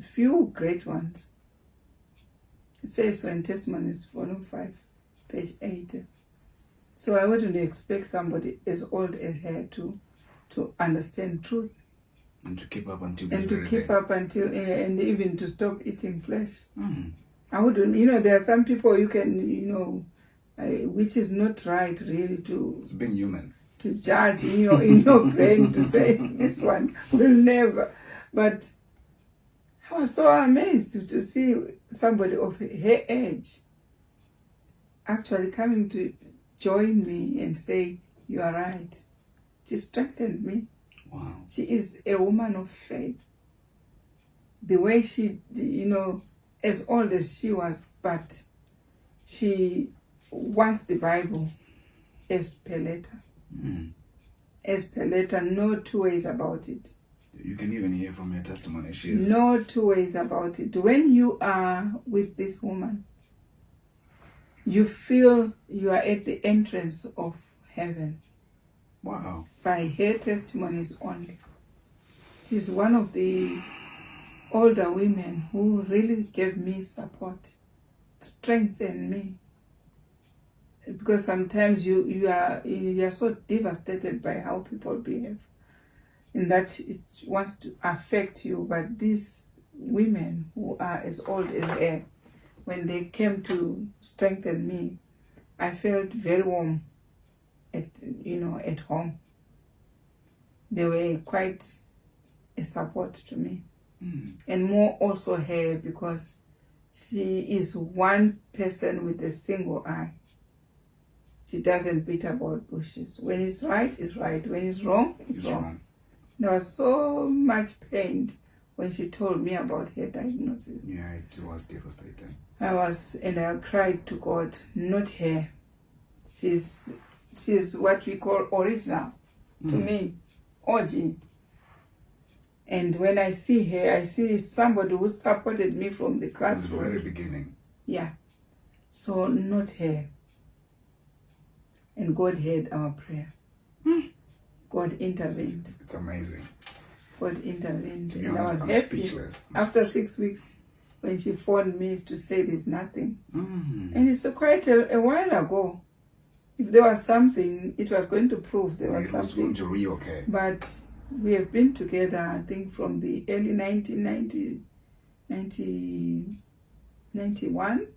Few great ones. It says so in Testimonies, volume 5, page 80. So I wouldn't expect somebody as old as her to understand truth. And to keep up until and even to stop eating flesh. I wouldn't, there are some people you can, which is not right really it's being human. judge in your brain to say this one will never. But I was so amazed to see somebody of her age actually coming to join me and say, you are right. She strengthened me. Wow. She is a woman of faith. The way she, as old as she was, but she wants the Bible as per letter. As per letter, no two ways about it. You can even hear from her testimony. She's No two ways about it. When you are with this woman, you feel you are at the entrance of heaven. wow. By her testimonies only. She's one of the older women who really gave me support, strengthened me. Because sometimes you are so devastated by how people behave, and that it wants to affect you. But these women who are as old as her, when they came to strengthen me, I felt very warm at home. They were quite a support to me. And more also her, because she is one person with a single eye. She doesn't beat about bushes. When it's right, it's right. When it's wrong, it's wrong. There was so much pain when she told me about her diagnosis. Yeah, it was devastating. I cried to God, not her. She's what we call original to me, OG. And when I see her, I see somebody who supported me from the From the grassroots. very beginning. Yeah. So not her. And God heard our prayer. God intervened. It's amazing. God intervened. To be And honest, I I'm was happy. speechless. After 6 weeks, when she phoned me to say there's nothing. Mm. And it's quite a while ago. If there was something, it was going to prove there was It was going something. to re-okay. But we have been together, I think, from the early 1991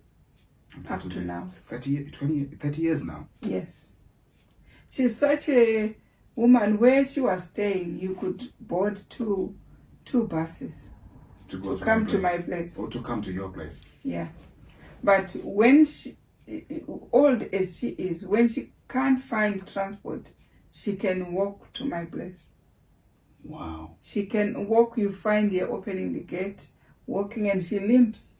up to now. 30 years now. Yes. She's such a woman. Where she was staying, you could board two buses To go to come my to place. my place. Or to come to your place. Yeah. But when she, old as she is, when she can't find transport, she can walk to my place. Wow. She can walk, you find her opening the gate, walking, and she limps,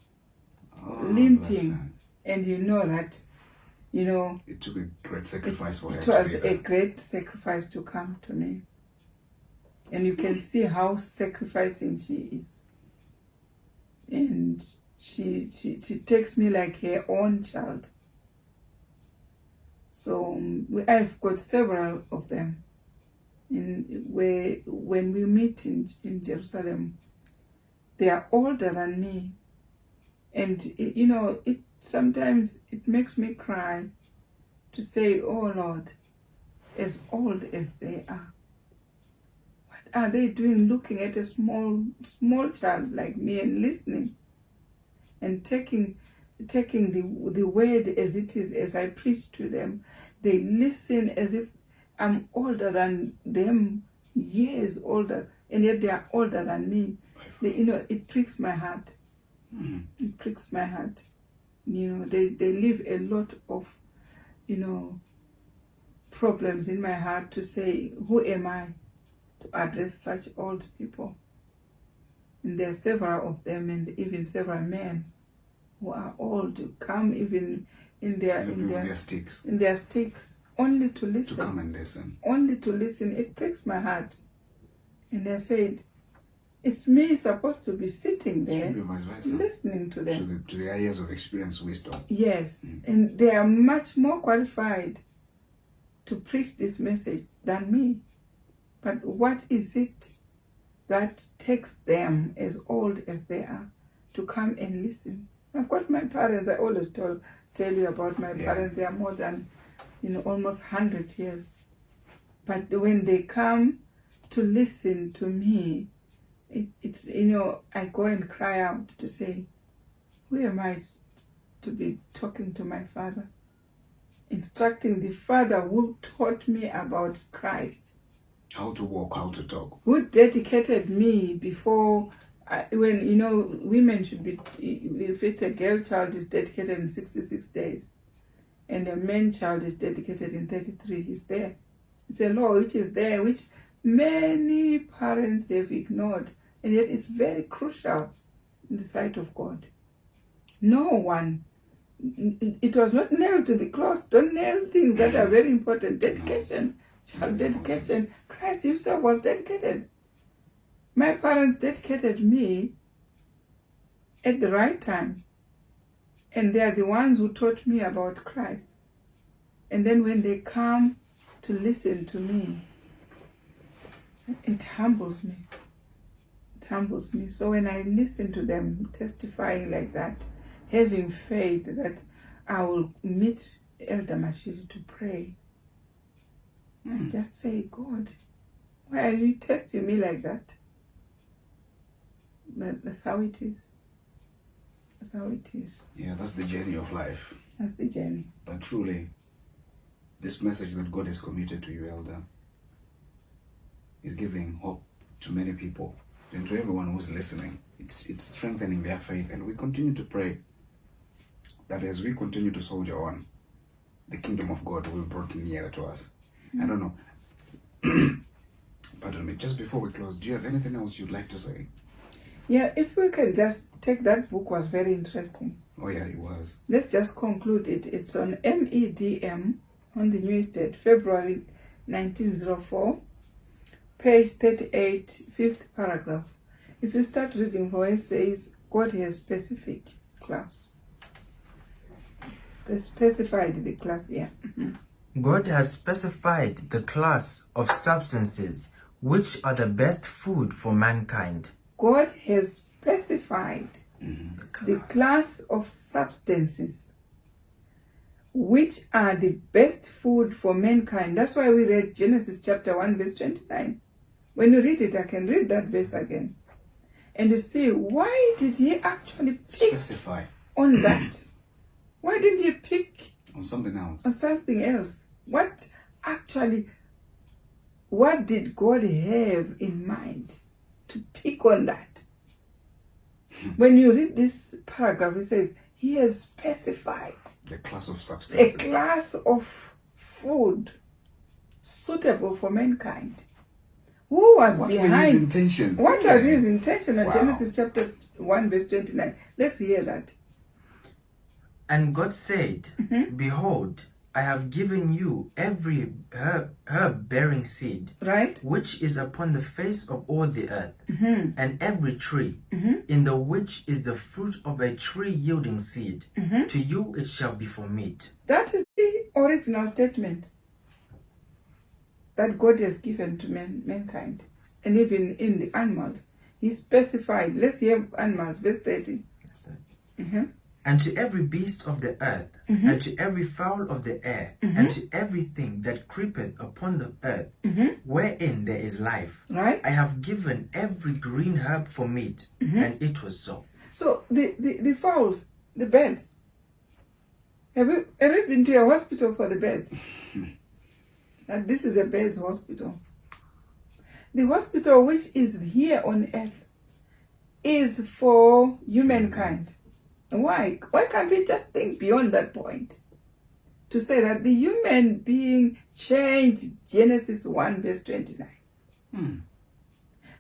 Oh, limping. bless her. And you know that, It took a great sacrifice for her it to was be a there. great sacrifice to come to me. And you can see how sacrificing she is. And she takes me like her own child. So I've got several of them. When we meet in Jerusalem, they are older than me. And, sometimes it makes me cry to say, oh Lord, as old as they are, what are they doing looking at a small child like me and listening and taking the word as it is, as I preach to them? They listen as if I'm older than them, years older, and yet they are older than me. It pricks my heart. It pricks my heart. They leave a lot of, problems in my heart to say, who am I to address such old people? And there are several of them, and even several men who are old, who come even in their sticks, only to listen. To come and listen. Only to listen. It breaks my heart. And I said, it's me supposed to be sitting there Should be vice versa. listening to them. To their years of experience, wisdom. Yes, and they are much more qualified to preach this message than me. But what is it that takes them, as old as they are, to come and listen? I've got my parents. I always tell you about my parents. They are more than, almost 100 years. But when they come to listen to me, it's I go and cry out to say, who am I to be talking to my father? instructing the Father who taught me about Christ, How to walk, how to talk. who dedicated me before, when, you know, women should be, if it's a girl child, is dedicated in 66 days, and a man child is dedicated in 33. He's there. It's a law which is there, which many parents have ignored, and yet it's very crucial in the sight of God. No one, it was not nailed to the cross. Don't nail things that are very important. Dedication, child dedication. Christ himself was dedicated. My parents dedicated me at the right time, and they are the ones who taught me about Christ. And then when they come to listen to me, it humbles me. It humbles me. So when I listen to them testifying like that, having faith that I will meet Elder Mashiri to pray, I just say, God, why are you testing me like that? But that's how it is. That's how it is. Yeah, that's the journey of life. That's the journey. But truly, this message that God has committed to you, Elder, is giving hope to many people and to everyone who's listening. It's strengthening their faith, and we continue to pray that as we continue to soldier on, the kingdom of God will be brought nearer to us. I don't know. Pardon me. Just before we close, do you have anything else you'd like to say? Yeah, if we can just take, that book was very interesting. Oh yeah, it was. Let's just conclude it. It's on MEDM on the New Estate, February 1904, page 38, fifth paragraph. If you start reading where it says, God has specific class. They specified the class, yeah. God has specified the class of substances which are the best food for mankind. God has specified the class of substances which are the best food for mankind. That's why we read Genesis chapter 1 verse 29. When you read it, I can read that verse again. And you see, why did he actually pick Specify on that? Why didn't he pick on something else. on something else? What did God have in mind to pick on that? When you read this paragraph, it says, he has specified The class of a substances. class of food suitable for mankind. Who was What were his behind? intentions? What was his intention in Wow. Genesis chapter 1 verse 29? Let's hear that. And God said, Behold, I have given you every herb bearing seed, Right? which is upon the face of all the earth, and every tree, in the which is the fruit of a tree yielding seed. To you it shall be for meat. That is the original statement that God has given to mankind. And even in the animals, he specified. Let's hear animals, verse 30. And to every beast of the earth, and to every fowl of the air, and to everything that creepeth upon the earth, wherein there is life, Right? I have given every green herb for meat. And it was so. So the fowls, the birds. Have you been to a hospital for the birds? And this is a bird's hospital. The hospital which is here on earth is for humankind. Why? Why can't we just think beyond that point? To say that the human being changed Genesis 1 verse 29.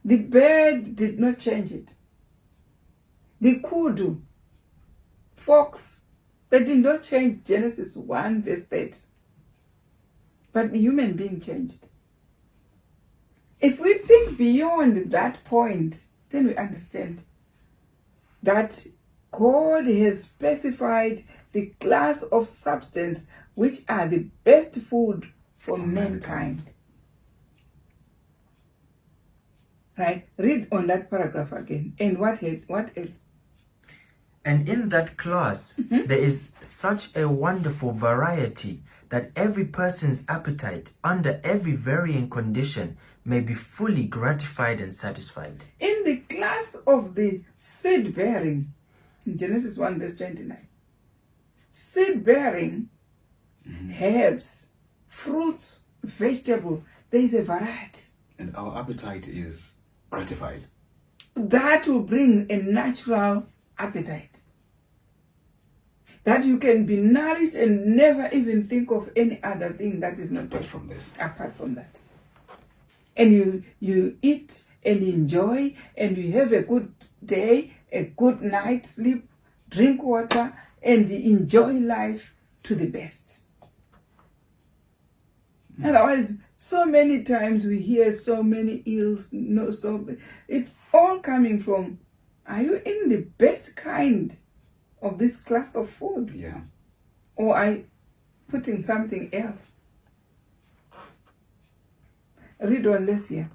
The bird did not change it. The kudu, fox, they did not change Genesis 1 verse 30. But the human being changed. If we think beyond that point, then we understand that God has specified the class of substance which are the best food for mankind. Right? Read on that paragraph again. And what else? And in that class, there is such a wonderful variety that every person's appetite under every varying condition may be fully gratified and satisfied. In the class of the seed bearing, in Genesis 1 verse 29, seed bearing herbs, fruits, vegetable. There is a variety. And our appetite is gratified. That will bring a natural appetite. That you can be nourished and never even think of any other thing that is not Apart from this. apart from that. And you eat and enjoy and you have a good day, a good night's sleep, drink water and enjoy life to the best. Otherwise, so many times we hear so many ills, it's all coming from, are you in the best kind of this class of food? Yeah. Or are you putting something else? Read on this here.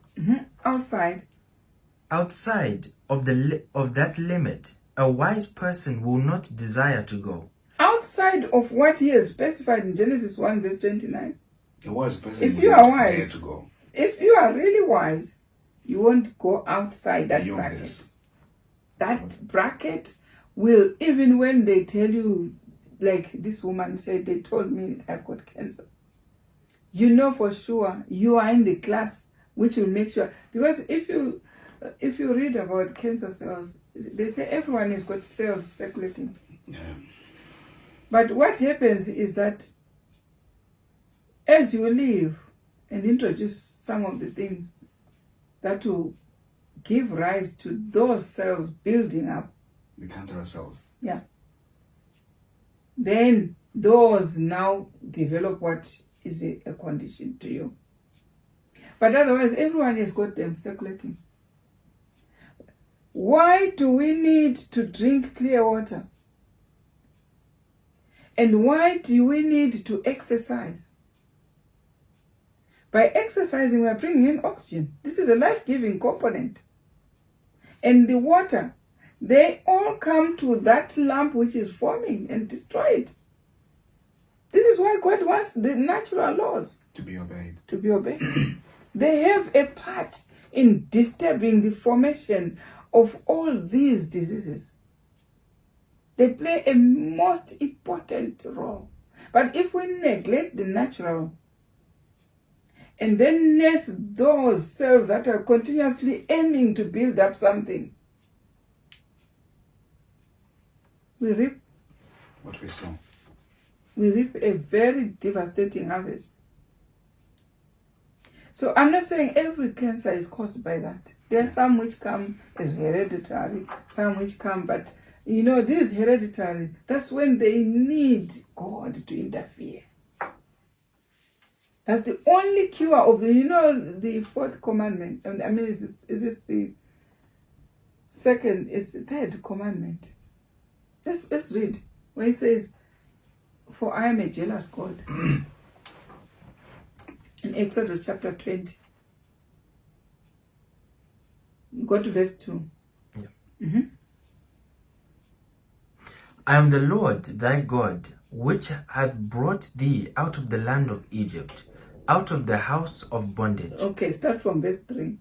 Outside of that limit, a wise person will not desire to go. Outside of what he has specified in Genesis 1 verse 29. A wise person If will you not are wise, dare to go if you are really wise, you won't go outside that beyond bracket. this. That bracket will, even when they tell you, like this woman said, they told me I've got cancer. You know for sure you are in the class which will make sure, because if you read about cancer cells, they say everyone has got cells circulating. Yeah. But what happens is that as you live and introduce some of the things that will give rise to those cells building up, The cancerous cells. yeah, then those now develop what is a condition to you. But otherwise, everyone has got them circulating. Why do we need to drink clear water? And why do we need to exercise? By exercising, we are bringing in oxygen. This is a life-giving component. And the water, they all come to that lump which is forming and destroy it. This is why God wants the natural laws To be obeyed. to be obeyed. They have a part in disturbing the formation of all these diseases. They play a most important role. But if we neglect the natural and then nurse those cells that are continuously aiming to build up something, we reap What we saw. a very devastating harvest. So I'm not saying every cancer is caused by that. There are some which come as hereditary, some which come, but these hereditary, that's when they need God to interfere. That's the only cure of the fourth commandment. I mean, is this the second? It's the third commandment. Let's read where it says, "For I am a jealous God." In Exodus chapter 20. Go to verse 2. Yeah. I am the Lord thy God, which hath brought thee out of the land of Egypt, out of the house of bondage. Okay, start from verse 3.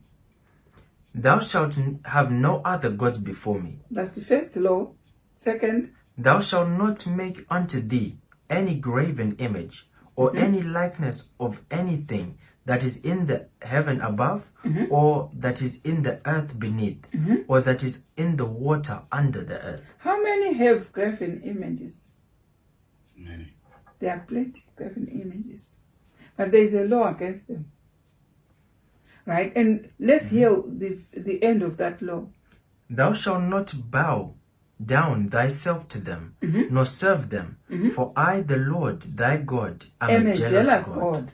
Thou shalt have no other gods before me. That's the first law. Second, Thou shalt not make unto thee any graven image, or any likeness of anything that is in the heaven above, or that is in the earth beneath, or that is in the water under the earth. how many have graven images? Many. There are plenty of graven images. But there is a law against them. Right? And let's hear the end of that law. Thou shalt not bow down thyself to them, nor serve them, for I, the Lord thy God, am a jealous God,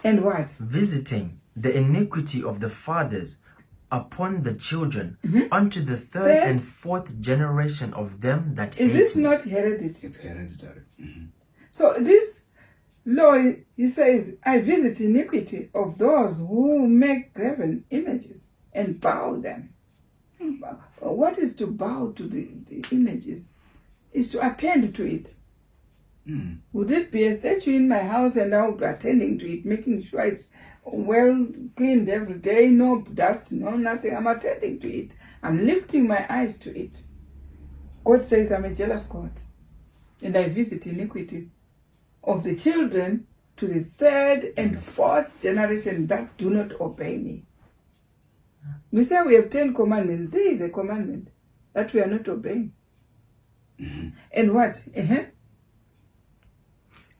And what? visiting the iniquity of the fathers upon the children, unto the third and fourth generation of them that hate Is this me. not heredity? It's hereditary. So this law, he says, I visit iniquity of those who make graven images and bow them. What is to bow to the images? Is to attend to it. Would it be a statue in my house and I'll be attending to it, making sure it's well cleaned every day, no dust, no nothing. I'm attending to it. I'm lifting my eyes to it. God says I'm a jealous God and I visit iniquity of the children to the third and fourth generation that do not obey me. We say we have 10 commandments. There is a commandment that we are not obeying. And what?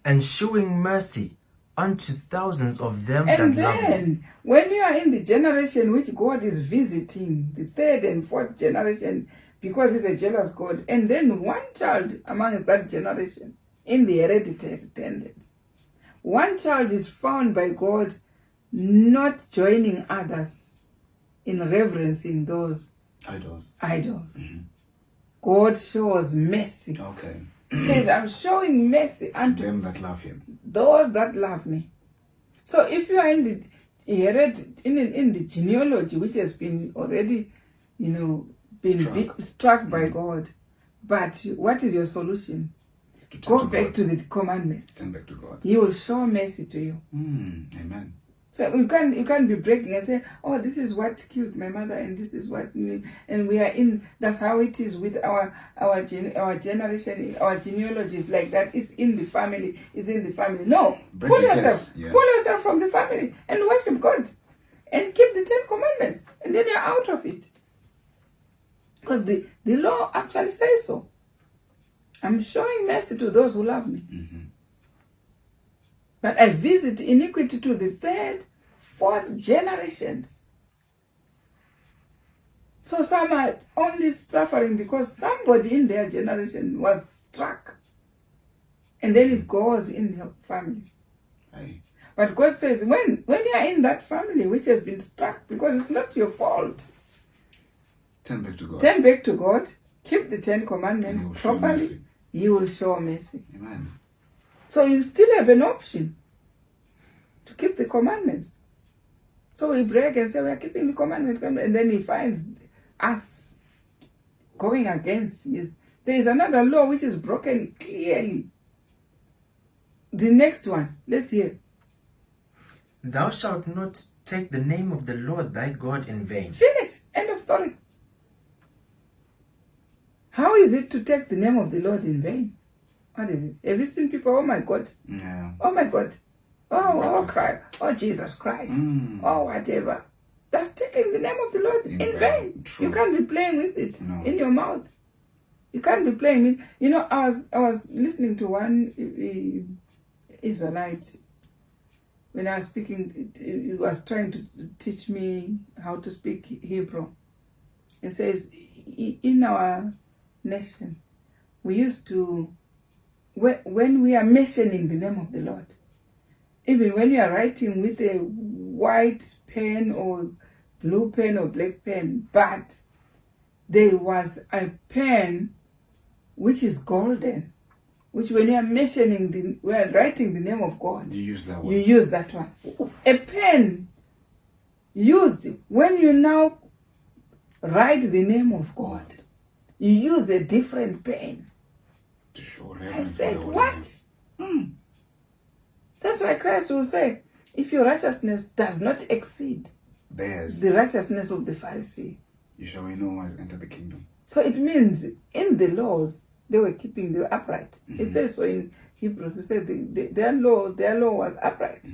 And shewing mercy unto thousands of them And that love me. then, when you are in the generation which God is visiting, the third and fourth generation, because He's a jealous God, and then one child among that generation in the hereditary tendency, one child is found by God not joining others in reverencing those idols. God shows mercy. Okay. He says, I'm showing mercy unto Them that love Him. those that love me. So if you are in the in the genealogy which has been already, been struck by God, but what is your solution? Go back to the commandments. Turn back to God. He will show mercy to you. Amen. So you can't be breaking and say, oh, this is what killed my mother, and this is what, and we are in. That's how it is with our generation, our genealogies like that. It's in the family. It's in the family. No, pull yourself from the family and worship God, and keep the 10 commandments, and then you're out of it. Because the law actually says so. I'm showing mercy to those who love me. But I visit iniquity to the third, fourth generations. So some are only suffering because somebody in their generation was struck. And then it goes in the family. Aye. But God says, when you are in that family which has been struck, because it's not your fault, Turn back to God. turn back to God, keep the 10 commandments He will show properly, mercy. He will show mercy. Amen. So you still have an option to keep the commandments. So we break and say we are keeping the commandments, and then He finds us going against His. There is another law which is broken clearly. The next one, let's hear. Thou shalt not take the name of the Lord thy God in vain. Finish. End of story. How is it to take the name of the Lord in vain? What is it? Have you seen people? Oh my God. Yeah. Oh my God. Oh Christ. Oh Jesus Christ. Oh whatever. That's taking the name of the Lord in vain. True. You can't be playing with it No. in your mouth. You can't be playing with. I was listening to one Israelite when I was speaking. He was trying to teach me how to speak Hebrew. It says in our nation we used to, when we are mentioning the name of the Lord, even when you are writing with a white pen or blue pen or black pen, but there was a pen which is golden, which when you are mentioning we are writing the name of God, You use that one. you use that one. A pen used when you now write the name of God, you use a different pen. To show I reverence. said, for the Holy what? Name. That's why Christ will say, if your righteousness does not exceed Theirs. the righteousness of the Pharisee. You shall know who has entered the kingdom. So it means in the laws, they were upright. It says so in Hebrews. It says their law was upright.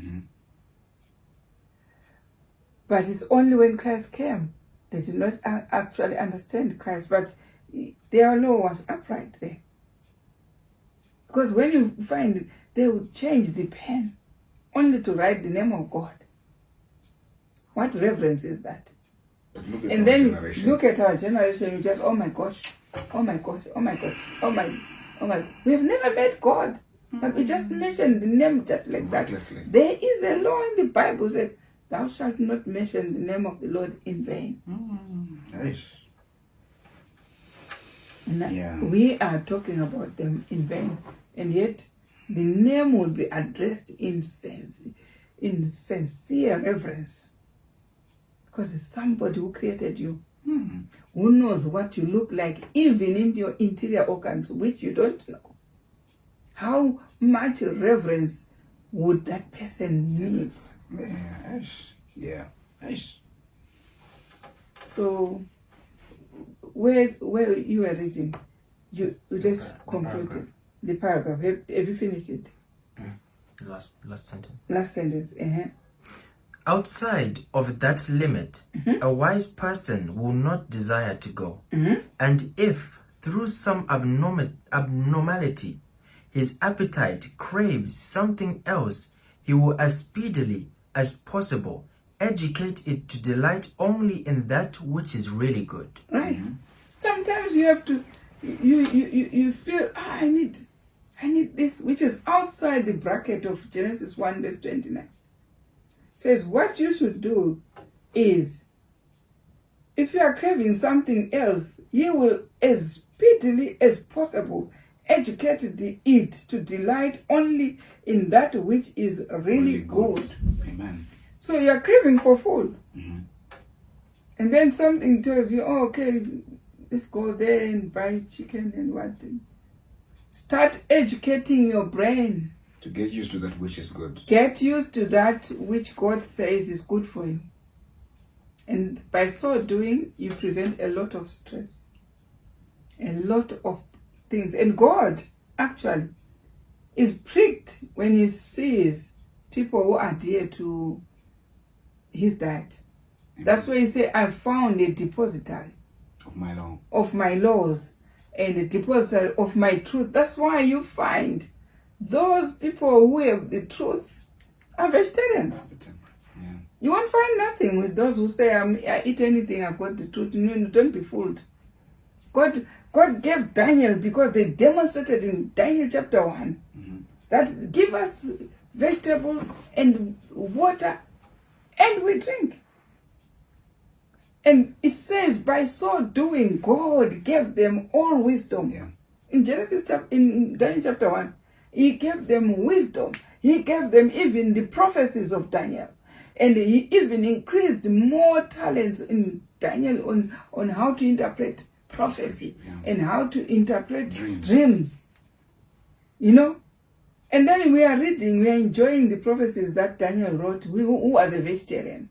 But it's only when Christ came, they did not actually understand Christ, but their law was upright there. Because when you find, they would change the pen only to write the name of God. What reverence is that? But look at And our then generation. look at our generation, you just, oh my gosh, oh my gosh, oh my God, oh my. We've never met God, but we just mentioned the name just like that. Recklessly. There is a law in the Bible that says, thou shalt not mention the name of the Lord in vain. Nice. And Yeah. we are talking about them in vain, and yet the name will be addressed in sincere reverence, because it's somebody who created you, who knows what you look like, even in your interior organs, which you don't know. How much reverence would that person need? Yeah. Nice. Yeah. Nice. So, where you are reading, you just The concluded paragraph. the paragraph. Have you finished it? Last sentence. Last sentence. Outside of that limit, a wise person will not desire to go. And if, through some abnormality, his appetite craves something else, he will as speedily as possible educate it to delight only in that which is really good. Right. Sometimes you have to, you feel, I need this, which is outside the bracket of Genesis 1 verse 29. Says what you should do is, if you are craving something else, you will as speedily as possible educate it to delight only in that which is really good. Amen. So you are craving for food. And then something tells you, oh, okay, let's go there and buy chicken and what. Start educating your brain. To get used to that which is good. Get used to that which God says is good for you. And by so doing, you prevent a lot of stress. A lot of things. And God, actually, is pricked when he sees people who adhere to his diet. Amen. That's why he said, I found a depository Of my law. of my laws and a depository of my truth. That's why you find those people who have the truth are vegetarians. Yeah. You won't find nothing with those who say, I eat anything, I've got the truth. No, don't be fooled. God gave Daniel, because they demonstrated in Daniel chapter 1 that give us vegetables and water and we drink. And it says, by so doing, God gave them all wisdom. Yeah. In in Daniel chapter 1, he gave them wisdom. He gave them even the prophecies of Daniel. And he even increased more talents in Daniel on how to interpret prophecy and how to interpret dreams. You know? And then we are enjoying the prophecies that Daniel wrote, who was a vegetarian.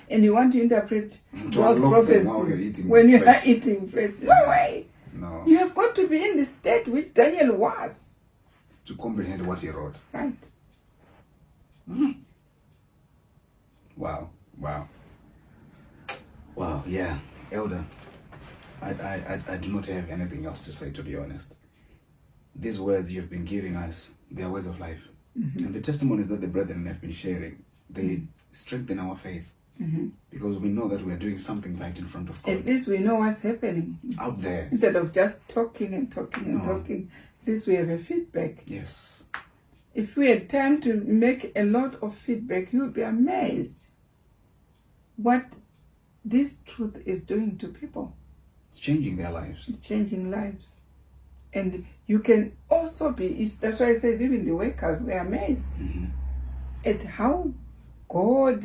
And you want to interpret those prophecies when you are eating flesh. No way. No. You have got to be in the state which Daniel was. To comprehend what he wrote. Right. Wow. Yeah, Elder, I do not have anything else to say, to be honest. These words you've been giving us, they are words of life. And the testimonies that the brethren have been sharing, they strengthen our faith. Because we know that we are doing something right in front of God. At least we know what's happening. Out there. Instead of just talking and talking, at least we have a feedback. Yes. If we had time to make a lot of feedback, you would be amazed what this truth is doing to people. It's changing their lives. It's changing lives. And you can also that's why it says even the workers were amazed at how God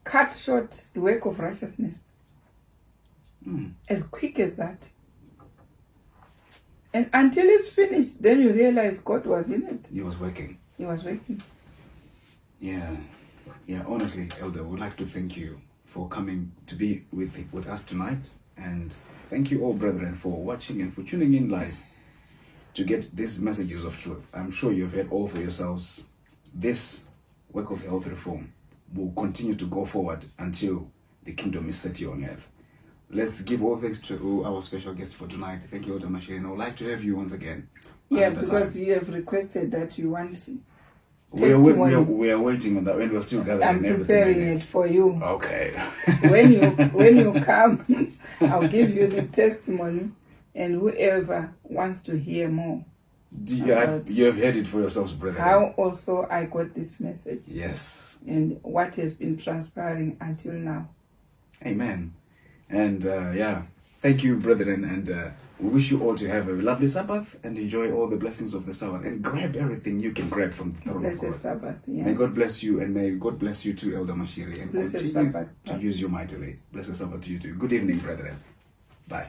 cut short the work of righteousness. As quick as that. And until it's finished, then you realize God was in it. He was working. He was working. Yeah, honestly, Elder, we'd like to thank you for coming to be with us tonight. And thank you all, brethren, for watching and for tuning in live to get these messages of truth. I'm sure you've heard all for yourselves. This work of health reform will continue to go forward until the kingdom is set here on earth. Let's give all thanks to our special guest for tonight. Thank you, Elder Mashiri. And I would like to have you once again. Yeah, because you have requested that you want we are waiting on that, and we're still gathering. I'm preparing it for you. Okay. when you come, I'll give you the testimony, and whoever wants to hear more. You have heard it for yourselves, brother. How also I got this message. Yes. And what has been transpiring until now. Amen. And thank you, brethren, and we wish you all to have a lovely Sabbath and enjoy all the blessings of the Sabbath and grab everything you can grab from the throne of God. Blessed Sabbath, yeah. May God bless you, and may God bless you too, Elder Mashiri, and Blessed continue Sabbath. to use you mightily. Blessed Sabbath to you too. Good evening, brethren. Bye.